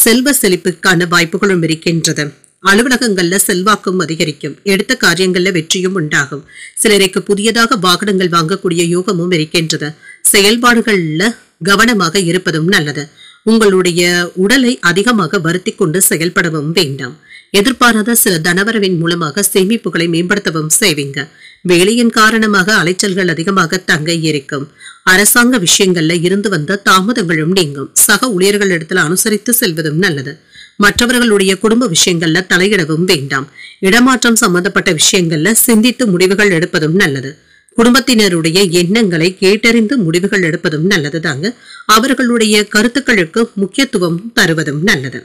செல்வ செழிப்புக்கான வாய்ப்புகளும் இருக்கின்றது. அலுவலகங்கள்ல செல்வாக்கும் அதிகரிக்கும். எடுத்த காரியங்கள்ல வெற்றியும் உண்டாகும். சிலருக்கு புதியதாக வாகனங்கள் வாங்கக்கூடிய யோகமும் இருக்கின்றது. செயல்பாடுகள்ல கவனமாக இருப்பதும் நல்லது. உங்களுடைய உடலை அதிகமாக வருத்தி கொண்டு செயல்படவும் வேண்டாம். எதிர்பாராத சில தனவரவின் மூலமாக சேமிப்புகளை மேம்படுத்தவும் செய்வீங்க. வேலையின் காரணமாக அலைச்சல்கள் அதிகமாக தங்க இருக்கும். அரசாங்க விஷயங்கள்ல இருந்து வந்த தாமதங்களும் நீங்கும். சக ஊழியர்களிடத்துல அனுசரித்து செல்வதும் நல்லது. மற்றவர்களுடைய குடும்ப விஷயங்கள்ல தலையிடவும் வேண்டாம். இடமாற்றம் சம்பந்தப்பட்ட விஷயங்கள்ல சிந்தித்து முடிவுகள் எடுப்பதும் நல்லது. குடும்பத்தினருடைய எண்ணங்களை கேட்டறிந்து முடிவுகள் எடுப்பதும் நல்லது தாங்க. அவர்களுடைய கருத்துக்களுக்கு முக்கியத்துவம் தருவதும் நல்லது.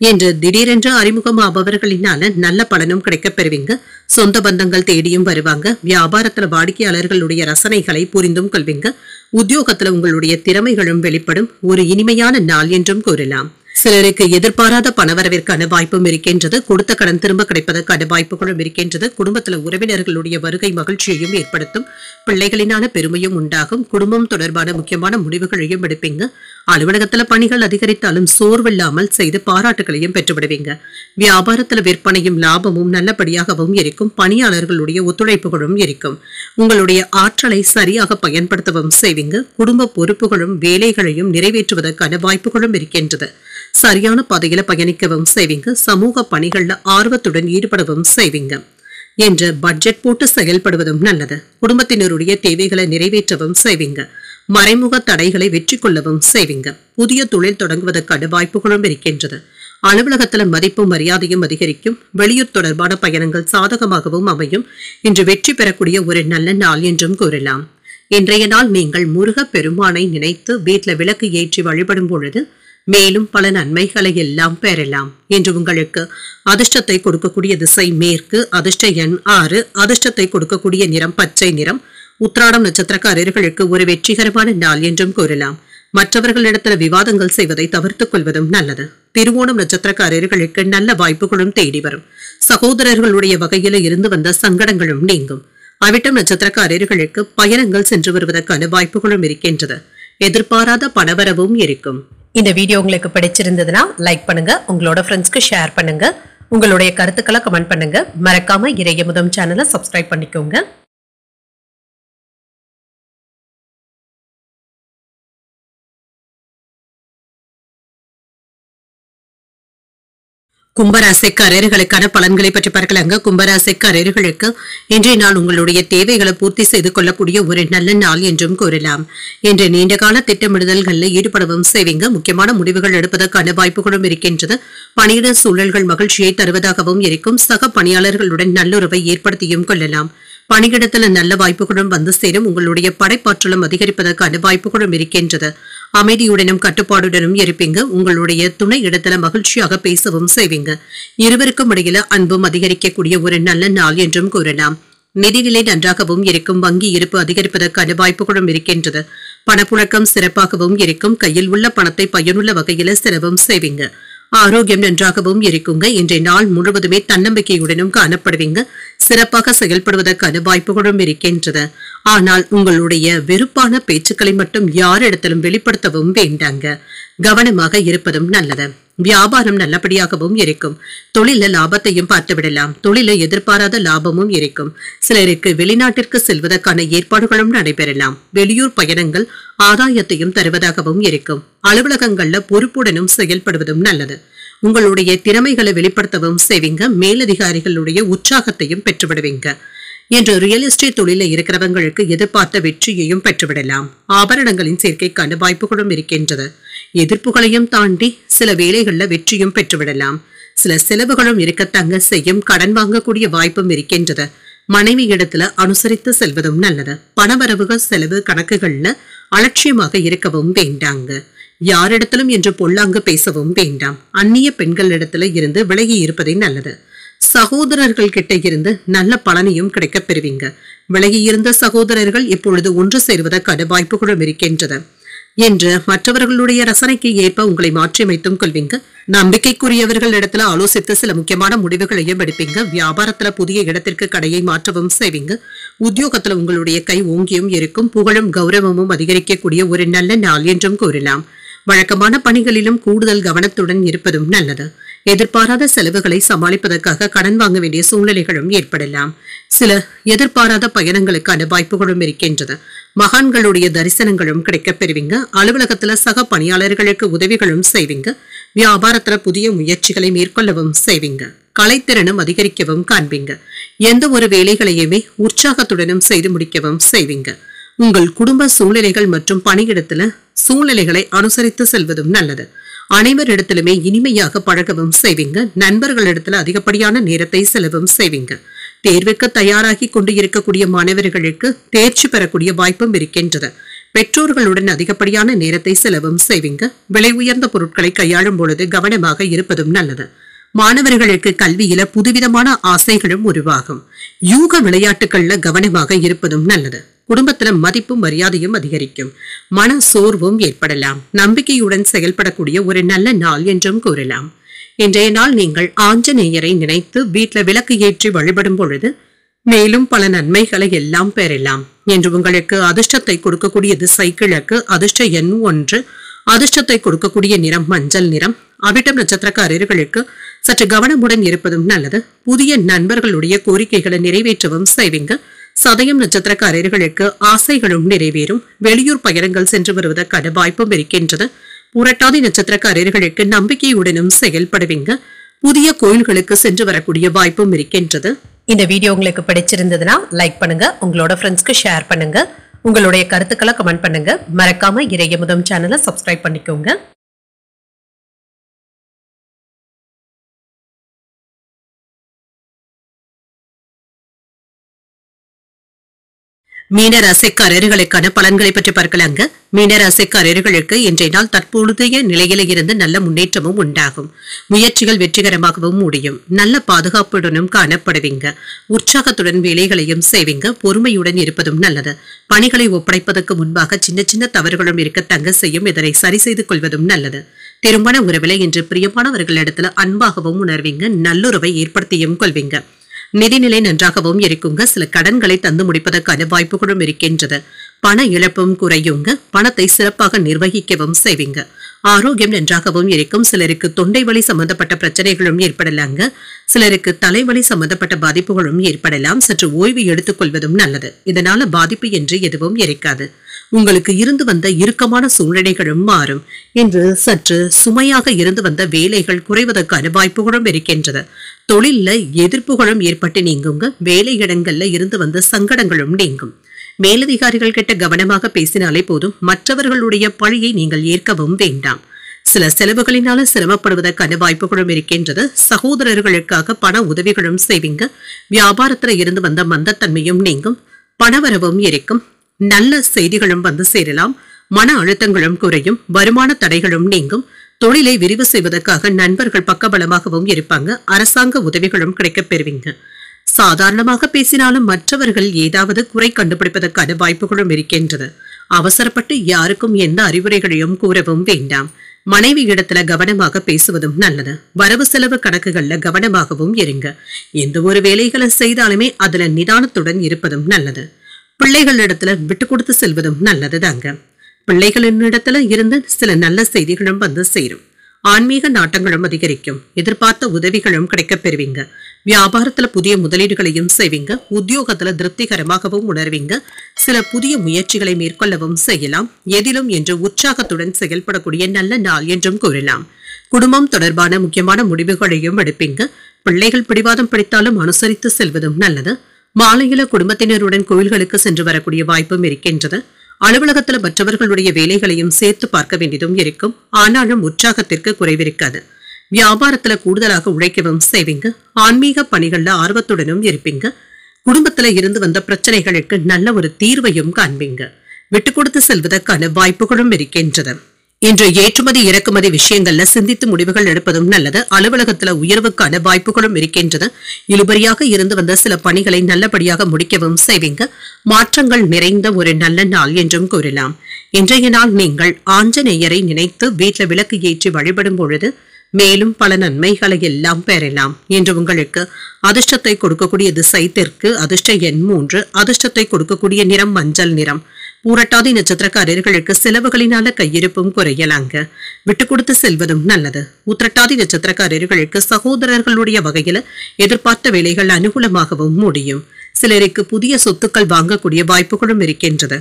என்று திடீரென்று அறிமுகமாபவர்களினால நல்ல பலனும் கிடைக்கப் பெறுவீங்க. சொந்த பந்தங்கள் தேடியும் வருவாங்க. வியாபாரத்துல வாடிக்கையாளர்களுடைய ரசனைகளை புரிந்தும் கொள்வீங்க. உத்தியோகத்துல உங்களுடைய திறமைகளும் வெளிப்படும். ஒரு இனிமையான நாள் என்றும் கூறலாம். சிலருக்கு எதிர்பாராத பணவரவிற்கான வாய்ப்பும் இருக்கின்றது. கொடுத்த கடன் திரும்ப கிடைப்பதற்கான வாய்ப்புகளும் இருக்கின்றது. குடும்பத்துல உறவினர்களுடைய வருகை மகிழ்ச்சியையும் ஏற்படுத்தும். பிள்ளைகளினால பெருமையும் உண்டாகும். குடும்பம் தொடர்பான முக்கியமான முடிவுகளையும் எடுப்பீங்க. அலுவலகத்துல பணிகள் அதிகரித்தாலும் சோர்வில்லாமல் செய்து பாராட்டுகளையும் பெற்றுவிடுவீங்க. வியாபாரத்துல விற்பனையும் லாபமும் நல்லபடியாகவும் இருக்கும். பணியாளர்களுடைய ஒத்துழைப்புகளும் இருக்கும். உங்களுடைய ஆற்றலை சரியாக பயன்படுத்தவும் செய்வீங்க. குடும்ப பொறுப்புகளும் வேலைகளையும் நிறைவேற்றுவதற்கான வாய்ப்புகளும் இருக்கின்றது. சரியான பாதையில பயணிக்கவும் செய்வீங்க. சமூக பணிகள்ல ஆர்வத்துடன் ஈடுபடவும் செய்வீங்க. என்று பட்ஜெட் போட்டு செயல்படுவதும் நல்லது. குடும்பத்தினருடைய தேவைகளை நிறைவேற்றவும் செய்வீங்க. மறைமுக தடைகளை வெற்றி கொள்ளவும் செய்வீங்க. புதிய தொழில் தொடங்குவதற்கான வாய்ப்புகளும் இருக்கின்றது. அலுவலகத்துல மதிப்பும் மரியாதையும் அதிகரிக்கும். வெளியூர் தொடர்பான பயணங்கள் சாதகமாகவும் அமையும். இன்று வெற்றி பெறக்கூடிய ஒரு நல்ல நாள் என்றும் கூறலாம். இன்றைய நாள் நீங்கள் முருக பெருமானை நினைத்து வீட்டுல விளக்கு ஏற்றி வழிபடும் பொழுது மேலும் பல நன்மைகளை எல்லாம் பெறலாம். என்று உங்களுக்கு அதிர்ஷ்டத்தை கொடுக்கக்கூடிய திசை மேற்கு. அதிர்ஷ்ட எண் 6. அதிர்ஷ்டத்தை கொடுக்கக்கூடிய நிறம் பச்சை நிறம். உத்திராடம் நட்சத்திரக்காரர்களுக்கு ஒரு வெற்றிகரமான நாள் என்றும் கூறலாம். மற்றவர்களிடத்துல விவாதங்கள் செய்வதை தவிர்த்துக் கொள்வதும் நல்லது. திருவோணம் நட்சத்திரக்காரர்களுக்கு நல்ல வாய்ப்புகளும் தேடி வரும். சகோதரர்களுடைய வகையில இருந்து வந்த சங்கடங்களும் நீங்கும். அவிட்டம் நட்சத்திரக்காரர்களுக்கு பயணங்கள் சென்று வருவதற்கான வாய்ப்புகளும் இருக்கின்றது. எதிர்பாராத பணவரவும் இருக்கும். இந்த வீடியோ உங்களுக்கு பிடிச்சிருந்ததுன்னா லைக் பண்ணுங்க. உங்களோட ஃப்ரெண்ட்ஸ்க்கு ஷேர் பண்ணுங்க. உங்களுடைய கருத்துக்களை கமெண்ட் பண்ணுங்க. மறக்காம இறையமுதம் சேனலை சப்ஸ்கிரைப் பண்ணிக்கோங்க. கும்பராசிக்காரர்களுக்கான பலன்களை பற்றி பார்க்கலாங்க. கும்பராசிக்காரர்களுக்கு இன்றைய நாள் உங்களுடைய தேவைகளை பூர்த்தி செய்து கொள்ளக்கூடிய ஒரு நல்ல நாள் என்றும் கூறலாம். இன்று நீண்டகால திட்டமிடுதல்களில் ஈடுபடவும் செய்வீங்க. முக்கியமான முடிவுகள் எடுப்பதற்கான வாய்ப்புகளும் இருக்கின்றது. பணியிட சூழல்கள் மகிழ்ச்சியை தருவதாகவும் இருக்கும். சக பணியாளர்களுடன் நல்லுறவை ஏற்படுத்தியும் கொள்ளலாம். பணியிடத்துல நல்ல வாய்ப்புகளும் வந்து சேரும். உங்களுடைய படைப்பாற்றலும் அதிகரிப்பதற்கான வாய்ப்புகளும் இருக்கின்றது. அமைதியுடனும் கட்டுப்பாடுடனும் இருப்பீங்க. உங்களுடைய துணை இடத்துல மகிழ்ச்சியாக பேசவும் செய்வீங்க. இருவருக்கும் இடையில அன்பும் அதிகரிக்கக்கூடிய ஒரு நல்ல நாள் என்றும் கூறலாம். நிதிநிலை நன்றாகவும் இருக்கும். வங்கி இருப்பு அதிகரிப்பதற்கான வாய்ப்புகளும் இருக்கின்றது. பணப்புழக்கம் சிறப்பாகவும் இருக்கும். கையில் உள்ள பணத்தை பயனுள்ள வகையில செலவும் செய்வீங்க. ஆரோக்கியம் நன்றாகவும் இருக்குங்க. இன்றைய நாள் முழுவதுமே தன்னம்பிக்கையுடனும் காணப்படுவீங்க. சிறப்பாக செயல்படுவதற்கான வாய்ப்புகளும் இருக்கின்றது. ஆனால் உங்களுடைய வெறுப்பான பேச்சுக்களை மட்டும் யாரிடத்திலும் வெளிப்படுத்தவும் வேண்டாங்க. கவனமாக இருப்பதும் நல்லது. வியாபாரம் நல்லபடியாகவும் இருக்கும். தொழில லாபத்தையும் பார்த்து விடலாம். தொழில எதிர்பாராத லாபமும் இருக்கும். சிலருக்கு வெளிநாட்டிற்கு செல்வதற்கான ஏற்பாடுகளும் நடைபெறலாம். வெளியூர் பயணங்கள் ஆதாயத்தையும் தருவதாகவும் இருக்கும். அலுவலகங்கள்ல பொறுப்புடனும் செயல்படுவதும் நல்லது. உங்களுடைய திறமைகளை வெளிப்படுத்தவும் செய்வீங்க. மேலதிகாரிகளுடைய உற்சாகத்தையும் பெற்றுவிடுவீங்க. என்று ரியல் எஸ்டேட் தொழில இருக்கிறவங்களுக்கு எதிர்பார்த்த வெற்றியையும் பெற்றுவிடலாம். ஆபரணங்களின் சேர்க்கைக்கான வாய்ப்புகளும் இருக்கின்றது. எதிர்ப்புகளையும் தாண்டி சில வேலைகள்ல வெற்றியும் பெற்றுவிடலாம். சில செலவுகளும் இருக்கத்தங்க செய்யும். கடன் வாங்கக்கூடிய வாய்ப்பும் இருக்கின்றது. மனைவி இடத்துல அனுசரித்து செல்வதும் நல்லது. பணவரவுகள் செலவு கணக்குகள்ல அலட்சியமாக இருக்கவும் வேண்டாங்க. யாரிடத்திலும் என்று பொல்லாங்கு பேசவும் வேண்டாம். அந்நிய பெண்களிடத்துல இருந்து விலகி இருப்பதே நல்லது. சகோதரர்கள் கிட்ட இருந்து நல்ல பலனையும் கிடைக்க பெறுவீங்க. விலகி இருந்த சகோதரர்கள் இப்பொழுது ஒன்று சேருவதற்கான வாய்ப்புகளும் இருக்கின்றது. என்று மற்றவர்களுடைய ரசனைக்கு ஏற்ப உங்களை மாற்றியமைத்தும் கொள்வீங்க. நம்பிக்கைக்குரியவர்கள் இடத்துல ஆலோசித்து சில முக்கியமான முடிவுகளையும் எடுப்பீங்க. வியாபாரத்துல புதிய இடத்திற்கு கடையை மாற்றவும் செய்வீங்க. உத்தியோகத்துல உங்களுடைய கை ஓங்கியும் இருக்கும். புகழும் கௌரவமும் அதிகரிக்கக்கூடிய ஒரு நல்ல நாள் என்றும் கூறலாம். வழக்கமான பணிகளிலும் கூடுதல் கவனத்துடன் இருப்பதும் நல்லது. எதிர்பாராத செலவுகளை சமாளிப்பதற்காக கடன் வாங்க வேண்டிய சூழ்நிலைகளும் ஏற்படலாம். சில எதிர்பாராத பயணங்களுக்கான வாய்ப்புகளும் இருக்கின்றது. மகான்களுடைய தரிசனங்களும் கிடைக்கப் பெறுவீங்க. அலுவலகத்துல சக பணியாளர்களுக்கு உதவிகளும் செய்வீங்க. வியாபாரத்துல புதிய முயற்சிகளை மேற்கொள்ளவும் செய்வீங்க. கலைத்திறனும் அதிகரிக்கவும் காண்பீங்க. எந்த ஒரு வேலைகளையுமே உற்சாகத்துடனும் செய்து முடிக்கவும் செய்வீங்க. உங்கள் குடும்ப சூழ்நிலைகள் மற்றும் பணியிடத்துல சூழ்நிலைகளை அனுசரித்து செல்வதும் நல்லது. அனைவரிடத்திலுமே இனிமையாக பழகவும் செய்வீங்க. நண்பர்களிடத்துல அதிகப்படியான நேரத்தை செலவும் செய்வீங்க. தேர்வுக்கு தயாராகி கொண்டு இருக்கக்கூடிய மாணவர்களுக்கு தேர்ச்சி பெறக்கூடிய வாய்ப்பும் இருக்கின்றது. பெற்றோர்களுடன் அதிகப்படியான நேரத்தை செலவும் செய்வீங்க. விலை உயர்ந்த பொருட்களை கையாளும் பொழுது கவனமாக இருப்பதும் நல்லது. மாணவர்களுக்கு கல்வியில புதுவிதமான ஆசைகளும் உருவாகும். யூக விளையாட்டுகள்ல கவனமாக இருப்பதும் நல்லது. குடும்பத்துல மதிப்பும் மரியாதையும் அதிகரிக்கும். மன சோர்வும் ஏற்படலாம். நம்பிக்கையுடன் செயல்படக்கூடிய ஒரு நல்ல நாள் என்றும் கூறலாம். இன்றைய நாள் நீங்கள் ஆஞ்சநேயரை நினைத்து வீட்டில் விளக்கு ஏற்றி வழிபடும் பொழுது மேலும் பல நன்மைகளை எல்லாம் பெறலாம். என்று உங்களுக்கு அதிர்ஷ்டத்தை கொடுக்கக்கூடிய திசை கிழக்கு, அதிர்ஷ்ட எண் 1, அதிர்ஷ்டத்தை கொடுக்கக்கூடிய நிறம் மஞ்சள் நிறம். அவிட்டம் நட்சத்திரக்காரர்களுக்கு சற்று கவனமுடன் இருப்பதும் நல்லது. புதிய நண்பர்களுடைய கோரிக்கைகளை நிறைவேற்றவும் செய்வீங்க. சதயம் நட்சத்திரக்காரர்களுக்கு ஆசைகளும் நிறைவேறும். வெளியூர் பயணங்கள் சென்று வருவதற்கான வாய்ப்பும் இருக்கின்றது. புரட்டாதி நட்சத்திரக்காரர்களுக்கு நம்பிக்கையுடனும் செயல்படுவீங்க. புதிய கோயில்களுக்கு சென்று வரக்கூடிய வாய்ப்பும் இருக்கின்றது. இந்த வீடியோ உங்களுக்கு பிடிச்சிருந்ததுன்னா லைக் பண்ணுங்க, உங்களோட ஃப்ரெண்ட்ஸ்க்கு ஷேர் பண்ணுங்க, உங்களுடைய கருத்துக்களை கமெண்ட் பண்ணுங்க. மறக்காம இறையமுதம் சேனலை சப்ஸ்கிரைப் பண்ணிக்கோங்க. மீனராசிக்காரர்களுக்கான பலன்களை பற்றி பார்க்கலாங்க. மீனராசிக்காரர்களுக்கு இன்றைய நாள் தற்பொழுதைய நிலையில இருந்து நல்ல முன்னேற்றமும் உண்டாகும். முயற்சிகள் வெற்றிகரமாகவும் முடியும். நல்ல பாதுகாப்புடனும் காணப்படுவீங்க. உற்சாகத்துடன் வேலைகளையும் செய்வீங்க. பொறுமையுடன் இருப்பதும் நல்லது. பணிகளை ஒப்படைப்பதற்கு முன்பாக சின்ன சின்ன தவறுகளும் இருக்க தங்க செய்யும். இதனை சரி செய்து கொள்வதும் நல்லது. திருமண உறவில இன்று பிரியமானவர்களிடத்துல அன்பாகவும் உணர்வீங்க. நல்லுறவை ஏற்படுத்தியும் கொள்வீங்க. நிதிநிலை நன்றாகவும் இருக்குங்க. சில கடன்களை தந்து முடிப்பதற்கான வாய்ப்புகளும் இருக்கின்றது. பண இழப்பும் குறையுங்க. பணத்தை சிறப்பாக நிர்வகிக்கவும் செய்வீங்க. ஆரோக்கியம் நன்றாகவும் இருக்கும். சிலருக்கு தொண்டை வலி சம்பந்தப்பட்ட பிரச்சனைகளும் ஏற்படலாங்க. சிலருக்கு தலைவலி சம்பந்தப்பட்ட பாதிப்புகளும் ஏற்படலாம். சற்று ஓய்வு எடுத்துக் கொள்வதும் நல்லது. இதனால பாதிப்பு என்று எதுவும் இருக்காது. உங்களுக்கு இருந்து வந்த இறுக்கமான சூழ்நிலைகளும் மாறும். இன்று சற்று சுமையாக இருந்து வந்த வேலைகள் குறைவதற்கான வாய்ப்புகளும் இருக்கின்றது. தொழில்ல எதிர்ப்புகளும் ஏற்பட்டு நீங்குங்க. வேலை இடங்கள்ல இருந்து வந்த சங்கடங்களும் நீங்கும். மேலதிகாரிகள் கிட்ட கவனமாக பேசினாலே போதும். மற்றவர்களுடைய பழியை நீங்கள் ஏற்கவும் வேண்டாம். சில செலவுகளினால சிரமப்படுவதற்கான வாய்ப்புகளும் இருக்கின்றது. சகோதரர்களுக்காக பண உதவிகளும் செய்வீங்க. வியாபாரத்துல இருந்து வந்த மந்தத்தன்மையும் நீங்கும். பணவரவும் இருக்கும். நல்ல செய்திகளும் வந்து சேரலாம். மன அழுத்தங்களும் குறையும். வருமான தடைகளும் நீங்கும். தொழிலை விரிவு செய்வதற்காக நண்பர்கள் பக்கபலமாகவும் இருப்பாங்க. அரசாங்க உதவிகளும் கிடைக்கப் பெறுவீங்க. சாதாரணமாக பேசினாலும் மற்றவர்கள் ஏதாவது குறை கண்டுபிடிப்பதற்கான வாய்ப்புகளும் இருக்கின்றது. அவசரப்பட்டு யாருக்கும் எந்த அறிவுரைகளையும் கூறவும் வேண்டாம். மனைவி இடத்துல கவனமாக பேசுவதும் நல்லது. வரவு செலவு கணக்குகள்ல கவனமாகவும் இருங்க. எந்த ஒரு வேலைகளை செய்தாலுமே அதுல நிதானத்துடன் இருப்பதும் நல்லது. பிள்ளைகளிடத்துல விட்டு கொடுத்து செல்வதும் நல்லது தாங்க. பிள்ளைகளின் இடத்துல இருந்து சில நல்ல செய்திகளும் வந்து சேரும். ஆன்மீக நாட்டங்களும் அதிகரிக்கும். எதிர்பார்த்த உதவிகளும் கிடைக்கப் பெறுவீங்க. வியாபாரத்துல புதிய முதலீடுகளையும் செய்வீங்க. உத்தியோகத்துல திருப்திகரமாகவும் உணர்வீங்க. சில புதிய முயற்சிகளை மேற்கொள்ளவும் செய்யலாம். எதிலும் என்று உற்சாகத்துடன் செயல்படக்கூடிய நல்ல நாள் என்றும் கூறலாம். குடும்பம் தொடர்பான முக்கியமான முடிவுகளையும் எடுப்பீங்க. பிள்ளைகள் பிடிவாதம் பிடித்தாலும் அனுசரித்து செல்வதும் நல்லது. மாலையில குடும்பத்தினருடன் கோயில்களுக்கு சென்று வரக்கூடிய வாய்ப்பும் இருக்கின்றது. அலுவலகத்துல மற்றவர்களுடைய வேலைகளையும் சேர்த்து பார்க்க வேண்டியதும் இருக்கும். ஆனாலும் உற்சாகத்திற்கு குறைவிருக்காது. வியாபாரத்துல கூடுதலாக உழைக்கவும் செய்வீங்க. ஆன்மீக பணிகள்ல ஆர்வத்துடனும் இருப்பீங்க. குடும்பத்துல இருந்து வந்த பிரச்சனைகளுக்கு நல்ல ஒரு தீர்வையும் காண்பீங்க. விட்டு கொடுத்து செல்வதற்கான வாய்ப்புகளும் இருக்கின்றது. இன்று ஏற்றுமதி இறக்குமதி விஷயங்கள்ல சிந்தித்து முடிவுகள் எடுப்பதும் நல்லது. அலுவலகத்துல உயர்வுக்கான வாய்ப்புகளும் இருக்கின்றது. இழுபறியாக இருந்து வந்த சில பணிகளை நல்லபடியாக முடிக்கவும் செய்வீங்க. மாற்றங்கள் நிறைந்த ஒரு நல்ல நாள் என்றும் கூறலாம். இன்றைய நாள் நீங்கள் ஆஞ்சநேயரை நினைத்து வீட்டுல விளக்கு ஏற்றி வழிபடும் பொழுது மேலும் பல நன்மைகளை எல்லாம் பெறலாம். என்று உங்களுக்கு அதிர்ஷ்டத்தை கொடுக்கக்கூடிய திசை தெற்கு, அதிர்ஷ்ட எண் 3, அதிர்ஷ்டத்தை கொடுக்கக்கூடிய நிறம் மஞ்சள் நிறம். பூரட்டாதி நட்சத்திரக்காரர்களுக்கு செலவுகளினால கையிருப்பும் குறையலாங்க. விட்டு கொடுத்து செல்வதும் நல்லது. உத்திரட்டாதி நட்சத்திரக்காரர்களுக்கு சகோதரர்களுடைய வகையில எதிர்பார்த்த வேலைகள் அனுகூலமாகவும் முடியும். சிலருக்கு புதிய சொத்துக்கள் வாங்கக்கூடிய வாய்ப்புகளும் இருக்கின்றது.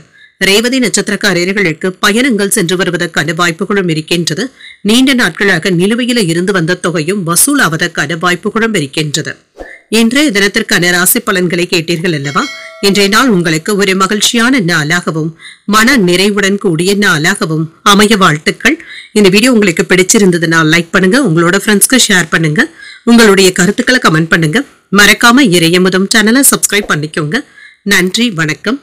ரேவதி நட்சத்திரக்காரர்களுக்கு பயணங்கள் சென்று வருவதற்கான வாய்ப்புகளும் இருக்கின்றது. நீண்ட நாட்களாக நிலுவையில இருந்து வந்த தொகையும் வசூலாவதற்கான வாய்ப்புகளும் இருக்கின்றது. இன்றைய தினத்திற்கான ராசி பலன்களை கேட்டீர்கள் அல்லவா? இன்றைய நாள் உங்களுக்கு ஒரு மகிழ்ச்சியான நாளாகவும் மன நிறைவுடன் கூடிய நாளாகவும் அமைய வாழ்த்துக்கள். இந்த வீடியோ உங்களுக்கு பிடிச்சிருந்ததுன்னா லைக் பண்ணுங்க, உங்களோட ஃப்ரெண்ட்ஸ்க்கு ஷேர் பண்ணுங்க, உங்களுடைய கருத்துக்களை கமெண்ட் பண்ணுங்க. மறக்காம இறையமுதம் சேனலை சப்ஸ்கிரைப் பண்ணிக்கோங்க. நன்றி, வணக்கம்.